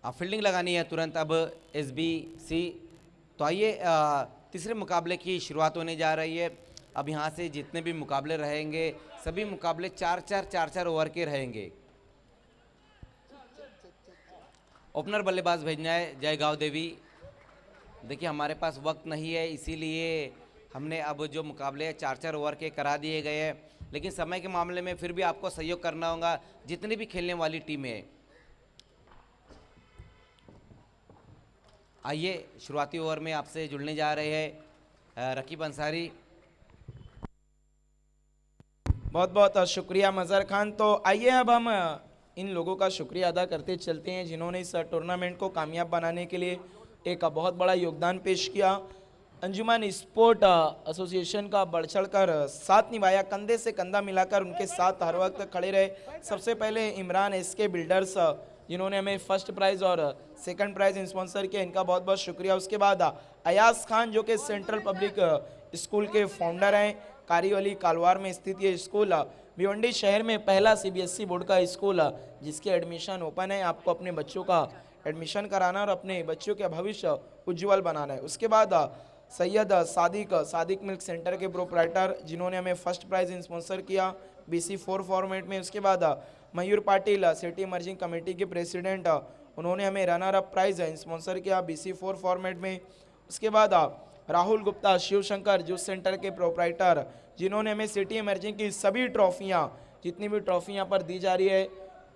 Fielding लगानी है तुरंत अब SBC। तो आइए तीसरे मुकाबले की शुरुआत होने जा रही है। अब यहाँ से जितने भी मुकाबले रहेंगे सभी मुकाबले 4-4 ओवर के रहेंगे। ओपनर बल्लेबाज भेजना है जयगांव देवी। देखिए हमारे पास वक्त नहीं है, इसीलिए हमने अब जो मुकाबले 4-4 ओवर के करा दिए गए हैं, लेकिन समय के मामले में फिर भी आपको सहयोग करना होगा जितनी भी खेलने वाली टीमें हैं। आइए शुरुआती ओवर में आपसे जुड़ने जा रहे हैं रकीब अंसारी। बहुत बहुत शुक्रिया मज़हर खान। तो आइए अब हम इन लोगों का शुक्रिया अदा करते चलते हैं जिन्होंने इस टूर्नामेंट को कामयाब बनाने के लिए एक बहुत बड़ा योगदान पेश किया। अंजुमन स्पोर्ट एसोसिएशन का बढ़ चढ़ कर साथ निभाया, कंधे से कंधा मिलाकर उनके साथ हर वक्त खड़े रहे। सबसे पहले इमरान SK बिल्डर्स जिन्होंने हमें फर्स्ट प्राइज़ और सेकंड प्राइज़ स्पॉन्सर किया, इनका बहुत बहुत शुक्रिया। उसके बाद अयाज खान जो कि सेंट्रल पब्लिक स्कूल के फाउंडर हैं, कारीवली कालवार में स्थित ये स्कूल भिवंडी शहर में पहला CBSE बोर्ड का स्कूल जिसके एडमिशन ओपन है। आपको अपने बच्चों का एडमिशन कराना और अपने बच्चों के भविष्य उज्जवल बनाना है। उसके बाद सैयद सादिक मिल्क सेंटर के प्रोप्राइटर जिन्होंने हमें फर्स्ट प्राइज़ स्पॉन्सर किया BC4 फॉर्मेट में। उसके बाद मयूर पाटिल सिटी इमर्जिंग कमेटी के प्रेसिडेंट, उन्होंने हमें रनर अप प्राइज़ स्पॉन्सर किया BC4 फॉर्मेट में। उसके बाद राहुल गुप्ता शिव शंकर जूस सेंटर के प्रोप्राइटर जिन्होंने हमें सिटी इमर्जिंग की सभी ट्रॉफियाँ, जितनी भी ट्रॉफियाँ पर दी जा रही है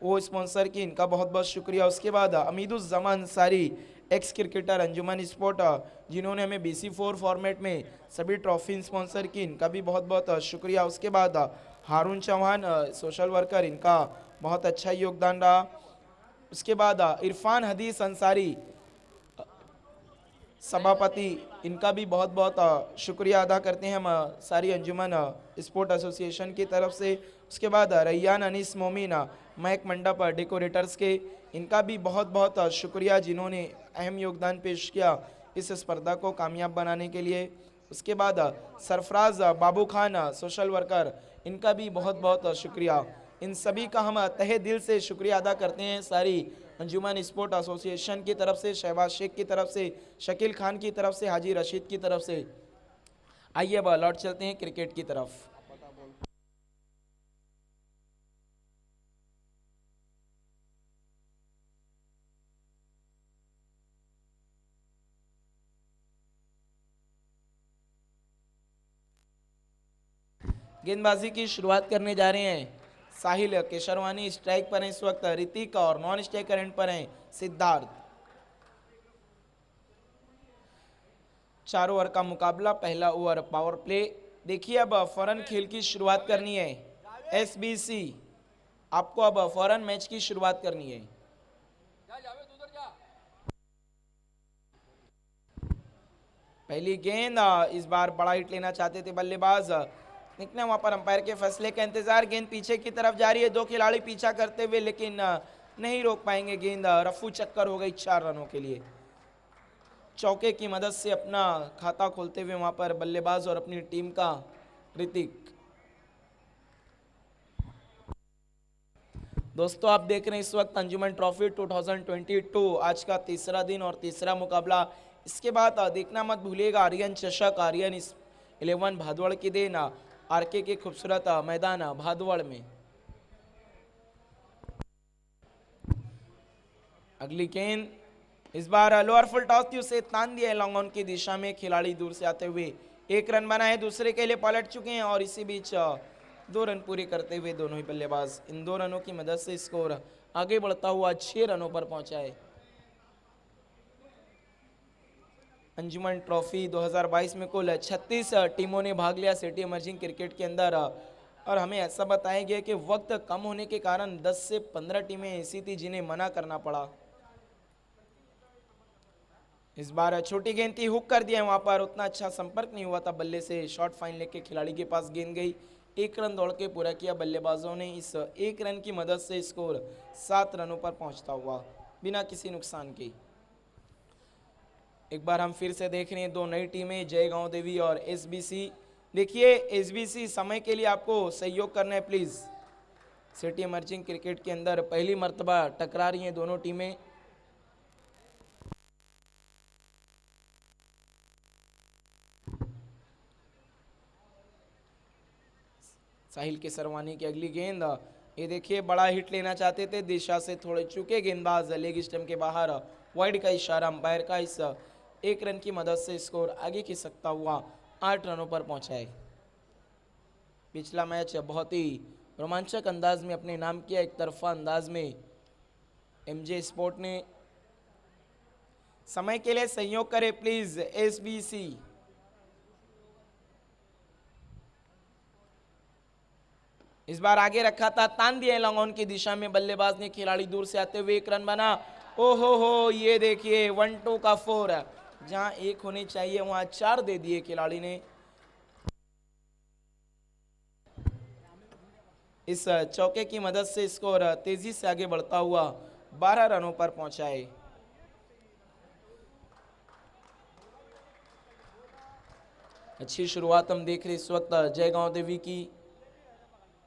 वो स्पॉन्सर की, इनका बहुत बहुत शुक्रिया। उसके बाद अमीदुज़्ज़मान अंसारी एक्स क्रिकेटर अंजुमन स्पोर्ट जिन्होंने हमें BC4 फॉर्मेट में सभी ट्रॉफी स्पॉन्सर की, इनका भी बहुत बहुत शुक्रिया। उसके बाद हारून चौहान सोशल वर्कर, इनका बहुत अच्छा योगदान रहा। उसके बाद इरफान हदीस अंसारी सभापति, इनका भी बहुत बहुत शुक्रिया अदा करते हैं हम सारी अंजुमन स्पोर्ट एसोसिएशन की तरफ से। उसके बाद रैयान अनीस मोमिन महक मंडप डेकोरेटर्स के, इनका भी बहुत बहुत शुक्रिया जिन्होंने अहम योगदान पेश किया इस स्पर्धा को कामयाब बनाने के लिए। उसके बाद सरफराज बाबू खान सोशल वर्कर, इनका भी बहुत बहुत शुक्रिया। इन सभी का हम तहे दिल से शुक्रिया अदा करते हैं सारी अंजुमन स्पोर्ट एसोसिएशन की तरफ से, शहबाज शेख की तरफ से, शकील खान की तरफ से, हाजी रशीद की तरफ से। आइए अब लौट चलते हैं क्रिकेट की तरफ। गेंदबाजी की शुरुआत करने जा रहे हैं साहिल केशरवानी, स्ट्राइक पर हैं इस वक्त ऋतिक और नॉन स्ट्राइक करंट पर हैं सिद्धार्थ। 4 ओवर का मुकाबला, पहला ओवर पावर प्ले। देखिए अब फौरन खेल की शुरुआत करनी है SBC, आपको अब फौरन मैच की शुरुआत करनी है। पहली गेंद, इस बार बड़ा हिट लेना चाहते थे बल्लेबाज, लेकिन वहां पर अंपायर के फैसले का इंतजार। गेंद पीछे की तरफ जा रही है, 2 खिलाड़ी पीछा करते हुए, लेकिन नहीं रोक पाएंगे। गेंद रफू चक्कर हो गई 4 रनों के लिए। चौके की मदद से अपना खाता खोलते हुए वहां पर बल्लेबाज और अपनी टीम का ऋतिक। दोस्तों आप देख रहे हैं इस वक्त अंजुमन ट्रॉफी 2022, आज का तीसरा दिन और तीसरा मुकाबला। इसके बाद देखना मत भूलिएगा आर्यन चषक, आर्यन 11 भादवड़ की देन, RK के खूबसूरत मैदान भादवड़ में। अगली गेंद, इस बार लोअर फुल टॉस थी, उसे तान दिया लॉन्ग ऑन की दिशा में, खिलाड़ी दूर से आते हुए 1 रन बनाए, दूसरे के लिए पलट चुके हैं और इसी बीच 2 रन पूरे करते हुए दोनों ही बल्लेबाज इन 2 रनों की मदद से स्कोर आगे बढ़ता हुआ 6 रनों पर पहुंचा है। अंजुमन ट्रॉफी 2022 में कुल 36 टीमों ने भाग लिया सिटी इमर्जिंग क्रिकेट के अंदर, और हमें ऐसा बताया गया कि वक्त कम होने के कारण 10 से 15 टीमें ऐसी थी जिन्हें मना करना पड़ा। इस बार छोटी गेंद थी, हुक कर दिया, वहां पर उतना अच्छा संपर्क नहीं हुआ था बल्ले से, शॉर्ट फाइन लेके खिलाड़ी के पास गेंद गई। 1 रन दौड़ के पूरा किया बल्लेबाजों ने, इस 1 रन की मदद से स्कोर 7 रनों पर पहुंचता हुआ बिना किसी नुकसान के। एक बार हम फिर से देख रहे हैं 2 नई टीमें, जयगांव देवी और SBC। देखिए SBC समय के लिए आपको सहयोग करना है प्लीज़। सिटी इमर्जिंग क्रिकेट के अंदर पहली मर्तबा टकरा रही हैं दोनों टीमें। साहिल के सरवानी की अगली गेंद, ये देखिए बड़ा हिट लेना चाहते थे, दिशा से थोड़े चूके गेंदबाज, लेग स्टंप के बाहर, वाइड का इशारा अंपायर का, इस एक रन की मदद से स्कोर आगे खिंच सकता हुआ 8 रनों पर पहुंचा है। पिछला मैच बहुत ही रोमांचक अंदाज में अपने नाम किया, एक तरफा अंदाज में एमजे स्पोर्ट ने। समय के लिए सहयोग करें प्लीज एसबीसी। इस बार आगे रखा था, तान दिया लॉन्ग ऑन की दिशा में, बल्लेबाज ने, खिलाड़ी दूर से आते हुए 1 रन बना। ओहो हो, ये देखिए 1-2 का 4, जहां 1 होने चाहिए वहां 4 दे दिए खिलाड़ी ने। इस चौके की मदद से स्कोर तेजी से आगे बढ़ता हुआ 12 रनों पर पहुंचा है। अच्छी शुरुआत हम देख रहे इस वक्त जयगांव देवी की।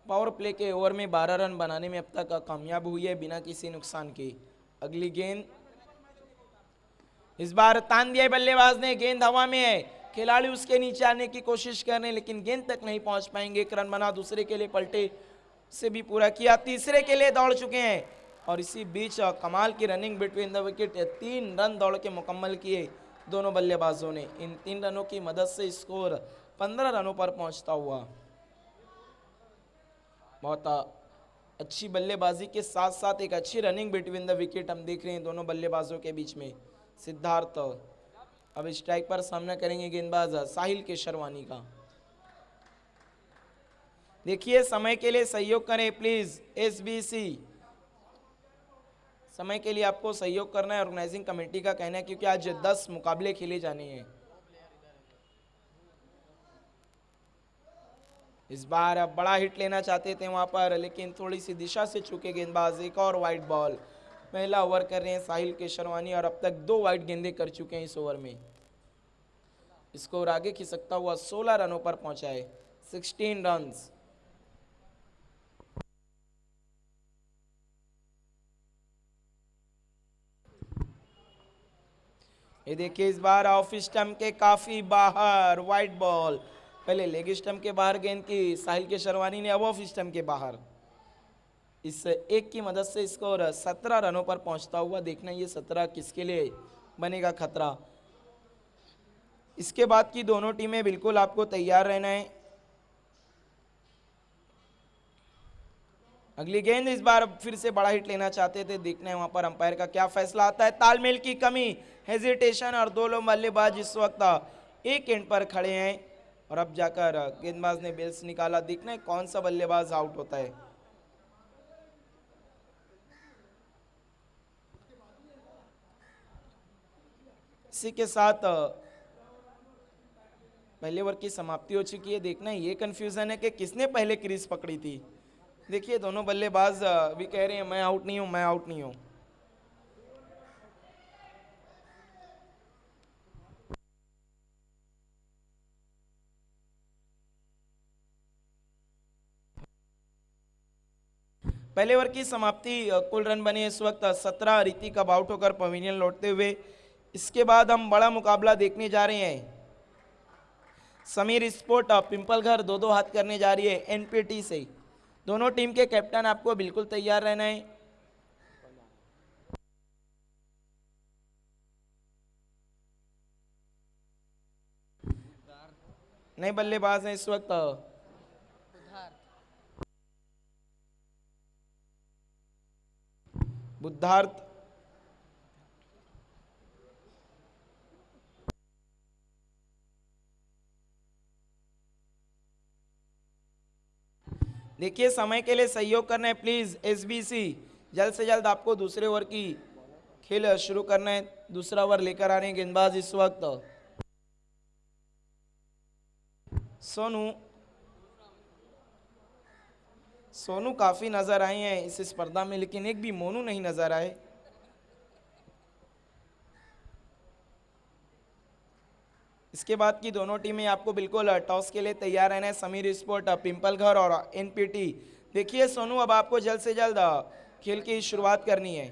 पावर प्ले के ओवर में 12 रन बनाने में अब तक कामयाब हुई है बिना किसी नुकसान के। अगली गेंद, इस बार तान दिया बल्लेबाज ने, गेंद हवा में है, खिलाड़ी उसके नीचे आने की कोशिश कर रहे हैं लेकिन गेंद तक नहीं पहुंच पाएंगे। 1 रन बना, दूसरे के लिए पलटे से भी पूरा किया, तीसरे के लिए दौड़ चुके हैं और इसी बीच कमाल की running between the wicket, 3 run दौड़ के मुकम्मल किए दोनों बल्लेबाजों ने। इन 3 रनों की मदद से स्कोर 15 रनों पर पहुंचता हुआ। बहुत अच्छी बल्लेबाजी के साथ साथ एक अच्छी रनिंग बिटवीन द विकेट हम देख रहे हैं दोनों बल्लेबाजों के बीच में। सिद्धार्थ अब स्ट्राइक पर सामना करेंगे गेंदबाज साहिल के शर्वानी का। देखिए समय के लिए सहयोग करें प्लीज एसबीसी। समय के लिए आपको सहयोग करना है, ऑर्गेनाइजिंग कमेटी का कहना है, क्योंकि आज 10 मुकाबले खेले जाने हैं। इस बार अब बड़ा हिट लेना चाहते थे वहां पर लेकिन थोड़ी सी दिशा से चूके गेंदबाज। एक और वाइड बॉल, पहला ओवर कर रहे हैं साहिल के शर्वानी और अब तक 2 वाइड गेंदें कर चुके हैं इस ओवर में। स्कोर आगे खिसकता हुआ 16 रनों पर पहुंचा है, 16 रन्स। ये देखिए इस बार ऑफ स्टंप के काफी बाहर वाइड बॉल, पहले लेग स्टंप के बाहर गेंद की साहिल के शर्वानी ने, अब ऑफ स्टंप के बाहर। इस एक की मदद से स्कोर 17 रनों पर पहुंचता हुआ। देखना ये 17 किसके लिए बनेगा खतरा। इसके बाद की दोनों टीमें बिल्कुल आपको तैयार रहना है। अगली गेंद, इस बार फिर से बड़ा हिट लेना चाहते थे, देखना है वहां पर अंपायर का क्या फैसला आता है। तालमेल की कमी, हेजिटेशन और 2 बल्लेबाज इस वक्त एक एंड पर खड़े हैं और अब जाकर गेंदबाज ने बेल्स निकाला। देखना है कौन सा बल्लेबाज आउट होता है। इसी के साथ पहले ओवर की समाप्ति हो चुकी है। देखना है ये कंफ्यूजन है कि किसने पहले क्रीज पकड़ी थी। देखिए दोनों बल्लेबाज भी कह रहे हैं मैं आउट नहीं हूं, मैं आउट नहीं हूं। पहले ओवर की समाप्ति, कुल रन बने इस वक्त 17। ऋतिक अब आउट होकर पवेलियन लौटते हुए। इसके बाद हम बड़ा मुकाबला देखने जा रहे हैं। समीर स्पोर्ट पिंपल घर 2-2 हाथ करने जा रही है एनपीटी से। दोनों टीम के कैप्टन आपको बिल्कुल तैयार रहना है। नए बल्लेबाज हैं इस वक्त बुद्धार्थ, देखिए समय के लिए सहयोग करना है प्लीज एसबीसी। जल्द से जल्द आपको दूसरे ओवर की खेल शुरू करना है। दूसरा ओवर लेकर आ रहे हैं गेंदबाज इस वक्त सोनू काफी नजर आए हैं इस स्पर्धा में लेकिन एक भी मोनू नहीं नजर आए। इसके बाद की दोनों टीमें आपको बिल्कुल टॉस के लिए तैयार रहना है। समीर स्पोर्ट पिंपल घर और एनपीटी। देखिए सोनू अब आपको जल्द से जल्द खेल की शुरुआत करनी है।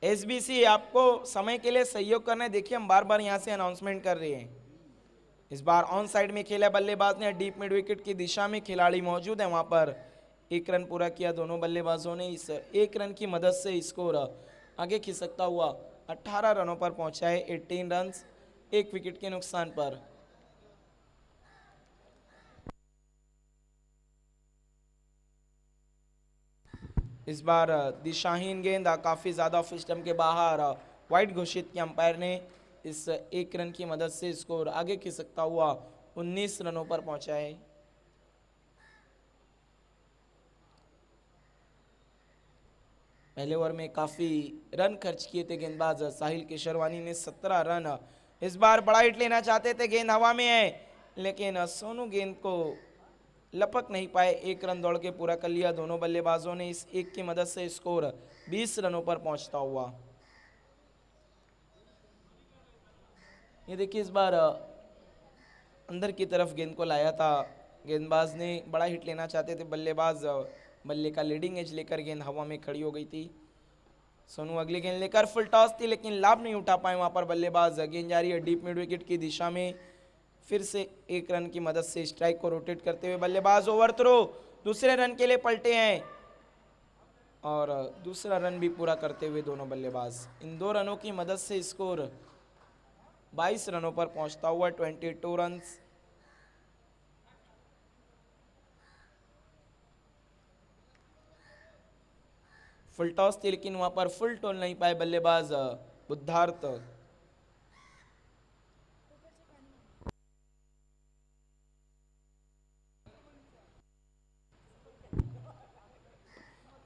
एसबीसी आपको समय के लिए सहयोग करना है। देखिए हम बार बार यहां से अनाउंसमेंट कर रहे हैं। इस बार ऑन साइड में खेला बल्लेबाज ने, डीप मिड विकेट की दिशा में खिलाड़ी मौजूद है वहां पर। एक रन पूरा किया दोनों बल्लेबाजों ने। इस एक रन की मदद से स्कोर आगे खिसकता हुआ 18 रनों पर पहुंचा है। 18 रन एक विकेट के नुकसान पर। इस बार दिशाहीन गेंद काफी ज्यादा ऑफ स्टंप के बाहर वाइड घोषित किया अंपायर ने। इस एक रन की मदद से स्कोर आगे खिसकता हुआ 19 रनों पर पहुंचा है। पहले ओवर में काफी रन खर्च किए थे गेंदबाज साहिल केशरवानी ने, 17 रन। इस बार बड़ा हिट लेना चाहते थे, गेंद हवा में है, लेकिन सोनू गेंद को लपक नहीं पाए। एक रन दौड़ के पूरा कर लिया दोनों बल्लेबाजों ने। इस एक की मदद से स्कोर 20 रनों पर पहुंचता हुआ। ये देखिए इस बार अंदर की तरफ गेंद को लाया था गेंदबाज ने, बड़ा हिट लेना चाहते थे बल्लेबाज। बल्ले का लीडिंग एज लेकर गेंद हवा में खड़ी हो गई थी। सोनू अगली गेंद लेकर फुल टॉस थी, लेकिन लाभ नहीं उठा पाए वहां पर बल्लेबाज। गेंद जा रही है डीप मिड विकेट की दिशा में। फिर से एक रन की मदद से स्ट्राइक को रोटेट करते हुए बल्लेबाज ओवर थ्रो दूसरे रन के लिए पलटे हैं, और दूसरा रन भी पूरा करते हुए दोनों बल्लेबाज। इन 2 रनों की मदद से स्कोर 22 रनों पर पहुंचता हुआ 22 रन। फुल टॉस थी, लेकिन वहां पर फुल टोल नहीं पाए बल्लेबाज बुद्धार्थ।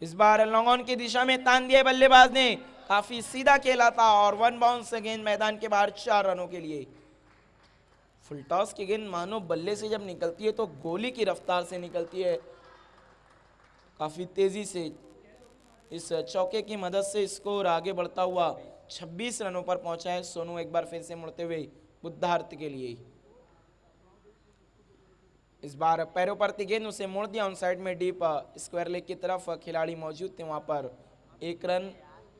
इस बार लॉन्ग ऑन की दिशा में तान दिया बल्लेबाज ने, काफी सीधा खेला था, और 1 बाउंस गेंद मैदान के बाहर 4 रनों के लिए। फुल टॉस की गेंद मानो बल्ले से जब निकलती है तो गोली की रफ्तार से निकलती है, काफी तेजी से। इस चौके की मदद से स्कोर आगे बढ़ता हुआ 26 रनों पर पहुंचा है। सोनू एक बार फिर से मुड़ते हुए बुद्धार्थ के लिए। इस बार पैरों पर थी गेंद, उसे मोड़ दिया ऑन साइड में डीप स्क्वायर लेग की तरफ। खिलाड़ी मौजूद थे वहां पर। एक रन,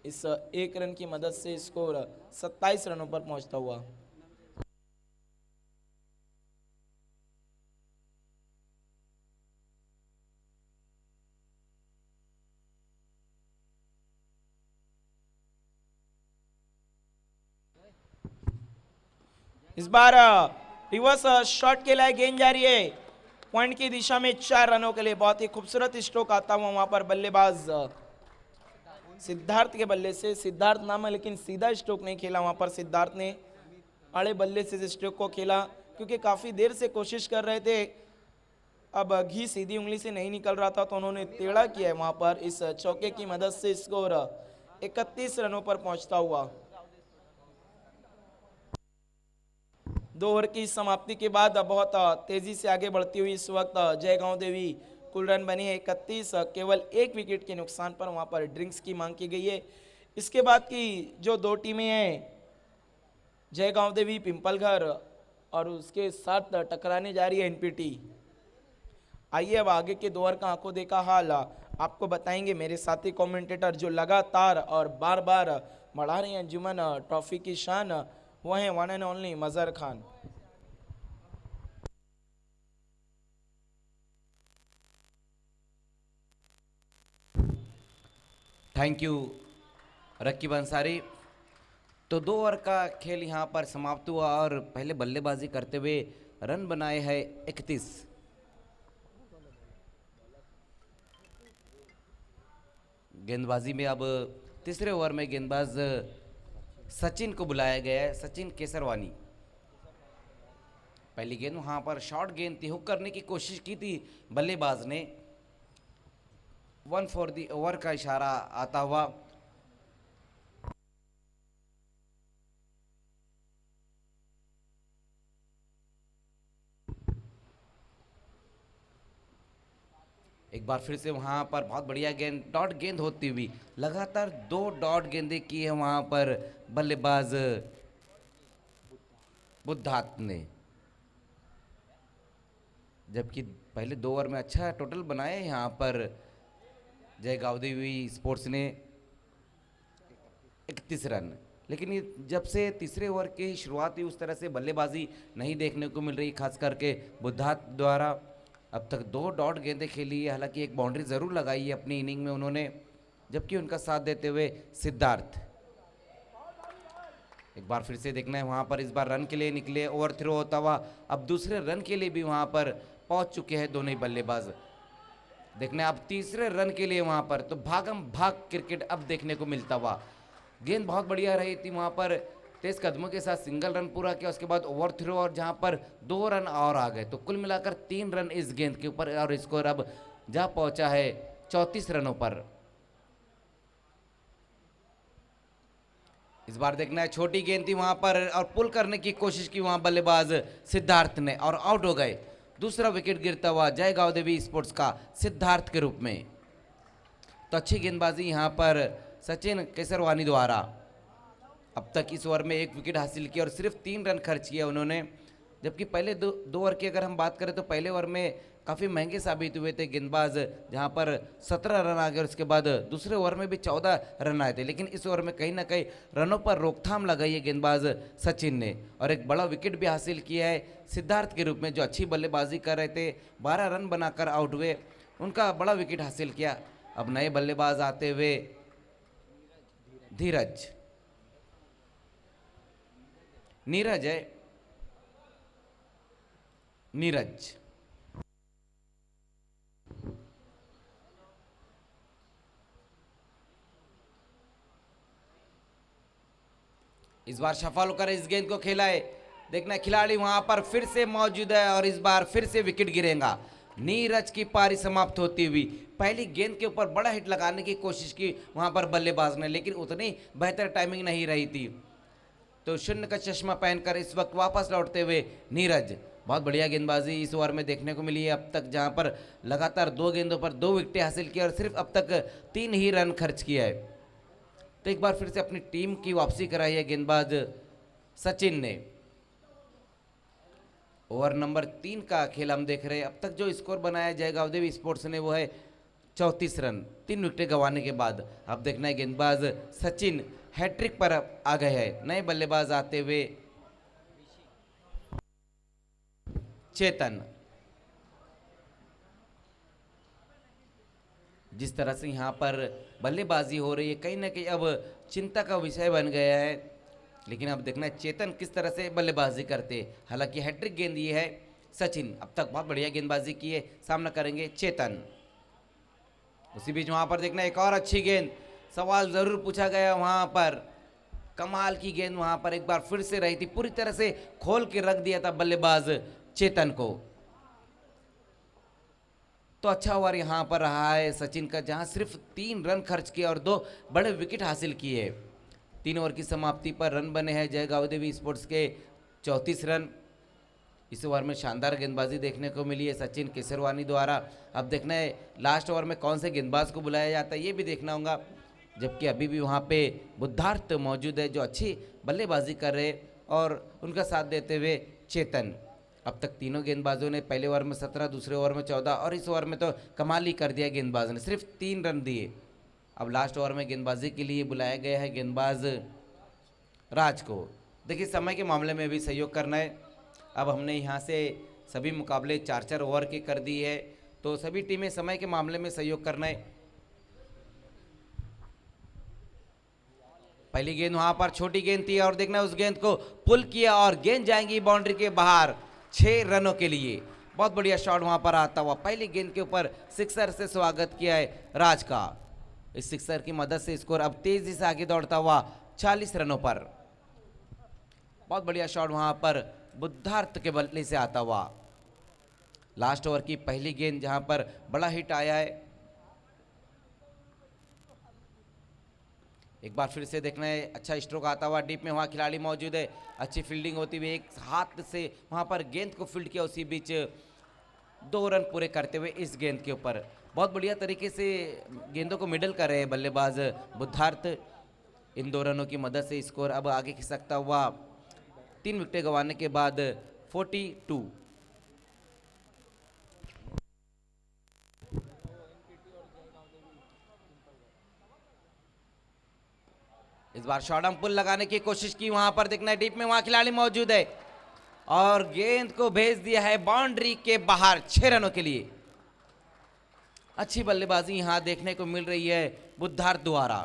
इस एक रन की मदद से स्कोर 27 रनों पर पहुंचता हुआ। इस बार रिवर्स शॉट के लिए गेंद जा रही है पॉइंट की दिशा में 4 रनों के लिए। बहुत ही खूबसूरत स्ट्रोक आता हुआ वहां पर बल्लेबाज सिद्धार्थ के बल्ले से। सिद्धार्थ नाम है, लेकिन सीधा स्ट्रोक नहीं खेला वहां पर सिद्धार्थ ने, आड़े बल्ले से इस स्ट्रोक को खेला, क्योंकि काफी देर से कोशिश कर रहे थे। अब घी सीधी उंगली से नहीं निकल रहा था, तो उन्होंने टेढ़ा किया है वहां पर। इस चौके की मदद से स्कोर 31 रनों पर पहुंचता हुआ। 2 ओवर की समाप्ति के बाद बहुत तेजी से आगे बढ़ती हुई इस वक्त जयगांव देवी कुल रन बनी है 31। केवल एक विकेट के नुकसान पर वहां पर ड्रिंक्स की मांग की गई है। इसके बाद की जो 2 टीमें हैं, जयगांव देवी पिंपलघर, और उसके साथ टकराने जा रही है एनपीटी। आइए अब आगे के 2 ओवर का आंखों देखा हाल आपको बताएंगे मेरे साथी कमेंटेटर, जो लगातार और बार बार बढ़ा रहे हैं अंजुमन ट्रॉफी की शान। वो हैं one and only Mazhar Khan. Thank you Raqib Ansari. तो 2 ओवर का खेल यहाँ पर समाप्त हुआ, और पहले बल्लेबाजी करते हुए रन बनाए हैं 31। गेंदबाजी में अब तीसरे ओवर में गेंदबाज सचिन को बुलाया गया है, सचिन केसरवानी। पहली गेंद वहां पर शॉर्ट गेंद थी, हुक करने की कोशिश की थी बल्लेबाज ने। 1 फॉर द ओवर का इशारा आता हुआ। एक बार फिर से वहां पर बहुत बढ़िया गेंद, डॉट गेंद होती हुई, लगातार 2 डॉट गेंदें की है वहां पर बल्लेबाज बुद्धार्थ ने। जबकि पहले 2 ओवर में अच्छा टोटल बनाए यहाँ पर जयगांव देवी स्पोर्ट्स ने 31 रन। लेकिन ये जब से तीसरे ओवर की शुरुआत हुई उस तरह से बल्लेबाजी नहीं देखने को मिल रही, खास करके बुद्धार्थ द्वारा। अब तक 2 डॉट गेंदें खेली है, हालांकि एक बाउंड्री ज़रूर लगाई है अपनी इनिंग में उन्होंने, जबकि उनका साथ देते हुए सिद्धार्थ। एक बार फिर से देखना है वहाँ पर, इस बार रन के लिए निकले, ओवर थ्रो होता हुआ अब दूसरे रन के लिए भी वहाँ पर पहुँच चुके हैं दोनों ही बल्लेबाज। देखना है अब तीसरे रन के लिए वहाँ पर, तो भागम भाग क्रिकेट अब देखने को मिलता हुआ। गेंद बहुत बढ़िया रही थी वहाँ पर, तेज कदमों के साथ सिंगल रन पूरा किया, उसके बाद ओवर थ्रो और जहाँ पर 2 रन और आ गए, तो कुल मिलाकर 3 रन इस गेंद के ऊपर और स्कोर अब जा पहुँचा है 34 रनों पर। इस बार देखना है छोटी गेंद थी वहां पर और पुल करने की कोशिश की वहां बल्लेबाज सिद्धार्थ ने और आउट हो गए। दूसरा विकेट गिरता हुआ जय गावदेवी स्पोर्ट्स का सिद्धार्थ के रूप में। तो अच्छी गेंदबाजी यहां पर सचिन केसरवानी द्वारा। अब तक इस ओवर में 1 विकेट हासिल किया और सिर्फ 3 रन खर्च किया उन्होंने, जबकि पहले दो ओवर की अगर हम बात करें तो पहले ओवर में काफ़ी महंगे साबित हुए थे गेंदबाज, जहां पर 17 रन आ गए और उसके बाद दूसरे ओवर में भी 14 रन आए थे। लेकिन इस ओवर में कहीं ना कहीं रनों पर रोकथाम लगाई है गेंदबाज सचिन ने और एक बड़ा विकेट भी हासिल किया है सिद्धार्थ के रूप में, जो अच्छी बल्लेबाजी कर रहे थे, 12 रन बनाकर आउट हुए, उनका बड़ा विकेट हासिल किया। अब नए बल्लेबाज आते हुए धीरज, नीरज है, नीरज। इस बार सफल होकर इस गेंद को खेला है। देखना खिलाड़ी वहां पर फिर से मौजूद है और इस बार फिर से विकेट गिरेगा। नीरज की पारी समाप्त होती हुई, पहली गेंद के ऊपर बड़ा हिट लगाने की कोशिश की वहां पर बल्लेबाज ने, लेकिन उतनी बेहतर टाइमिंग नहीं रही थी। तो शून्य का चश्मा पहनकर इस वक्त वापस लौटते हुए नीरज, बहुत बढ़िया गेंदबाजी इस ओवर में देखने को मिली है अब तक, जहां पर लगातार 2 गेंदों पर 2 विकेटें हासिल की और सिर्फ अब तक 3 ही रन खर्च किया है। तो एक बार फिर से अपनी टीम की वापसी कराई है गेंदबाज सचिन ने। ओवर नंबर 3 का खेल हम देख रहे हैं। अब तक जो स्कोर बनाया जय गावदेवी स्पोर्ट्स ने वो है 34 रन 3 विकेटें गंवाने के बाद। अब देखना है गेंदबाज सचिन हैट्रिक पर आ गए हैं। नए बल्लेबाज आते हुए चेतन। जिस तरह से यहाँ पर बल्लेबाजी हो रही है कहीं ना कहीं अब चिंता का विषय बन गया है, लेकिन अब देखना है चेतन किस तरह से बल्लेबाजी करते। हालांकि हैट्रिक गेंद ये है सचिन, अब तक बहुत बढ़िया गेंदबाजी की है, सामना करेंगे चेतन। उसी बीच वहां पर देखना एक और अच्छी गेंद, सवाल जरूर पूछा गया वहां पर, कमाल की गेंद वहां पर एक बार फिर से रही थी, पूरी तरह से खोल के रख दिया था बल्लेबाज चेतन को। तो अच्छा ओवर यहां पर रहा है सचिन का, जहां सिर्फ 3 रन खर्च किए और 2 बड़े विकेट हासिल किए। 3 ओवर की समाप्ति पर रन बने हैं जय गावदेवी स्पोर्ट्स के 34 रन। इस ओवर में शानदार गेंदबाजी देखने को मिली है सचिन केसरवानी द्वारा। अब देखना है लास्ट ओवर में कौन से गेंदबाज को बुलाया जाता है, ये भी देखना होगा, जबकि अभी भी वहाँ पे बुद्धार्थ मौजूद है जो अच्छी बल्लेबाजी कर रहे और उनका साथ देते हुए चेतन। अब तक तीनों गेंदबाजों ने पहले ओवर में 17, दूसरे ओवर में 14 और इस ओवर में तो कमाल ही कर दिया गेंदबाज ने, सिर्फ 3 रन दिए। अब लास्ट ओवर में गेंदबाजी के लिए बुलाया गया है गेंदबाज राज को। देखिए समय के मामले में भी सहयोग करना है। अब हमने यहाँ से सभी मुकाबले 4-4 ओवर के कर दिए है, तो सभी टीमें समय के मामले में सहयोग करना है। पहली गेंद वहां पर छोटी गेंद थी और देखना उस गेंद को पुल किया और गेंद जाएंगी बाउंड्री के बाहर 6 रनों के लिए। बहुत बढ़िया शॉट वहां पर आता हुआ, पहली गेंद के ऊपर सिक्सर से स्वागत किया है राज का। इस सिक्सर की मदद से स्कोर अब तेजी से आगे दौड़ता हुआ 40 रनों पर। बहुत बढ़िया शॉट वहां पर बुद्धार्थ के बल्ले से आता हुआ। लास्ट ओवर की पहली गेंद जहां पर बड़ा हिट आया है। एक बार फिर से देखना है अच्छा स्ट्रोक आता हुआ डीप में, वहां खिलाड़ी मौजूद है, अच्छी फील्डिंग होती हुई एक हाथ से वहां पर गेंद को फील्ड किया, उसी बीच 2 रन पूरे करते हुए इस गेंद के ऊपर। बहुत बढ़िया तरीके से गेंदों को मिडल कर रहे हैं बल्लेबाज बुद्धार्थ। इन 2 रनों की मदद से स्कोर अब आगे खिसकता हुआ 3 विकेटें गंवाने के बाद 42। इस बार शॉर्ट पुल लगाने की कोशिश की, वहां पर देखना है डीप में वहां खिलाड़ी मौजूद है और गेंद को भेज दिया है बाउंड्री के बाहर 6 रनों के लिए। अच्छी बल्लेबाजी यहां देखने को मिल रही है बुद्धार्थ द्वारा।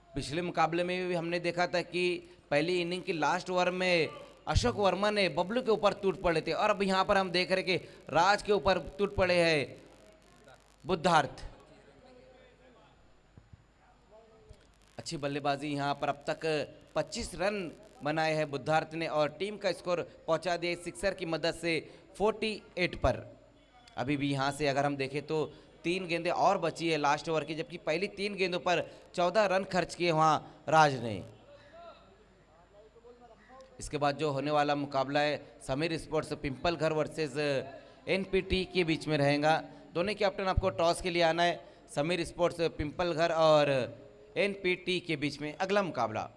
पिछले मुकाबले में भी हमने देखा था कि पहली इनिंग की लास्ट ओवर में अशोक वर्मा ने बबलू के ऊपर टूट पड़े थे और अब यहां पर हम देख रहे कि राज के ऊपर टूट पड़े हैं बुद्धार्थ। अच्छी बल्लेबाजी यहां पर अब तक 25 रन बनाए हैं बुद्धार्थ ने और टीम का स्कोर पहुंचा दिया सिक्सर की मदद से 48 पर। अभी भी यहां से अगर हम देखें तो 3 गेंदें और बची है लास्ट ओवर की, जबकि पहली 3 गेंदों पर 14 रन खर्च किए वहां राज ने। इसके बाद जो होने वाला मुकाबला है समीर स्पोर्ट्स पिंपल घर वर्सेस एनपीटी के बीच में रहेगा। दोनों कैप्टन आपको टॉस के लिए आना है। समीर स्पोर्ट्स पिंपल घर और एनपीटी के बीच में अगला मुकाबला।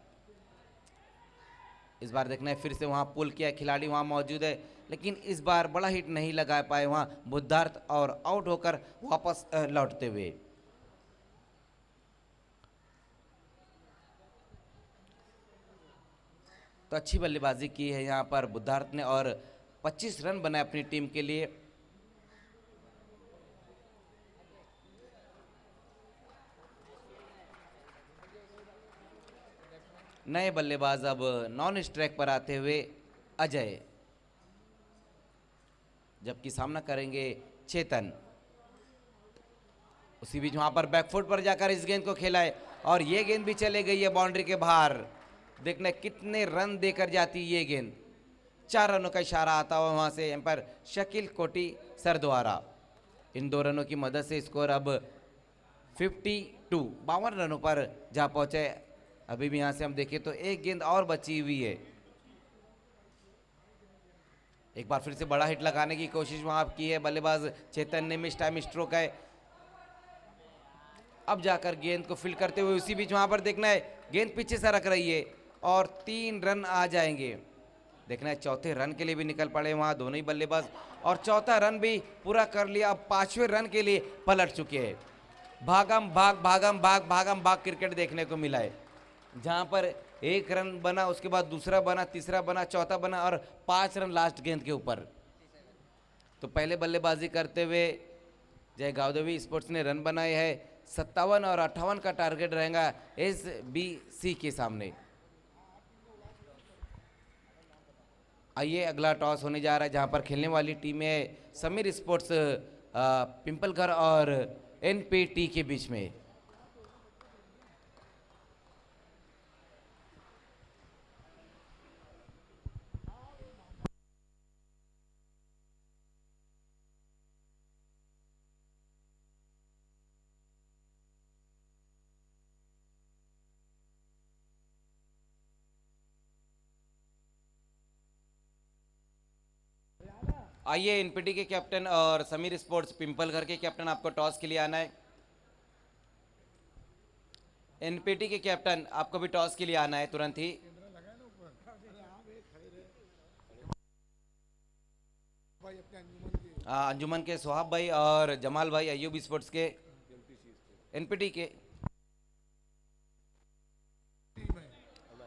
इस बार देखना है फिर से वहां पुल किया खिलाड़ी वहां मौजूद है, लेकिन इस बार बड़ा हिट नहीं लगा पाए वहां बुद्धार्थ और आउट होकर वापस लौटते हुए। तो अच्छी बल्लेबाजी की है यहां पर बुद्धार्थ ने और 25 रन बनाए अपनी टीम के लिए। नए बल्लेबाज अब नॉन स्ट्राइक पर आते हुए अजय, जबकि सामना करेंगे चेतन। उसी बीच वहां पर बैकफुट पर जाकर इस गेंद को खेला है और ये गेंद भी चले गई है बाउंड्री के बाहर। देखना कितने रन देकर जाती है ये गेंद। 4 रनों का इशारा आता हुआ वहां से एम्पायर शकील कोटी सर द्वारा। इन 2 रनों की मदद से स्कोर अब 52 रनों पर जा पहुंचे। अभी भी यहां से हम देखें तो एक गेंद और बची हुई है। एक बार फिर से बड़ा हिट लगाने की कोशिश वहां की है बल्लेबाज चेतन ने, मिस टाइम स्ट्रोक है। अब जाकर गेंद को फील्ड करते हुए उसी बीच वहां पर देखना है गेंद पीछे सरक रही है और 3 रन आ जाएंगे। देखना है चौथे रन के लिए भी निकल पड़े वहां दोनों ही बल्लेबाज और चौथा रन भी पूरा कर लिया। अब 5वें रन के लिए पलट चुके हैं। भागम भाग क्रिकेट देखने को मिला है, जहां पर 1 रन बना, उसके बाद दूसरा बना, तीसरा बना, चौथा बना और 5 रन लास्ट गेंद के ऊपर। तो पहले बल्लेबाजी करते हुए जय गावदेवी स्पोर्ट्स ने रन बनाए हैं 57 और 58 का टारगेट रहेगा SBC के सामने। आइए अगला टॉस होने जा रहा है, जहां पर खेलने वाली टीमें समीर स्पोर्ट्स पिंपल घर और एनपीटी के बीच में। आइए एनपीटी के कैप्टन और समीर स्पोर्ट्स पिंपल घर के कैप्टन आपको टॉस के लिए आना है। एनपीटी के कैप्टन आपको भी टॉस के लिए आना है तुरंत ही। अंजुमन के सोहाब भाई और जमाल भाई अयूब स्पोर्ट्स के एनपीटी के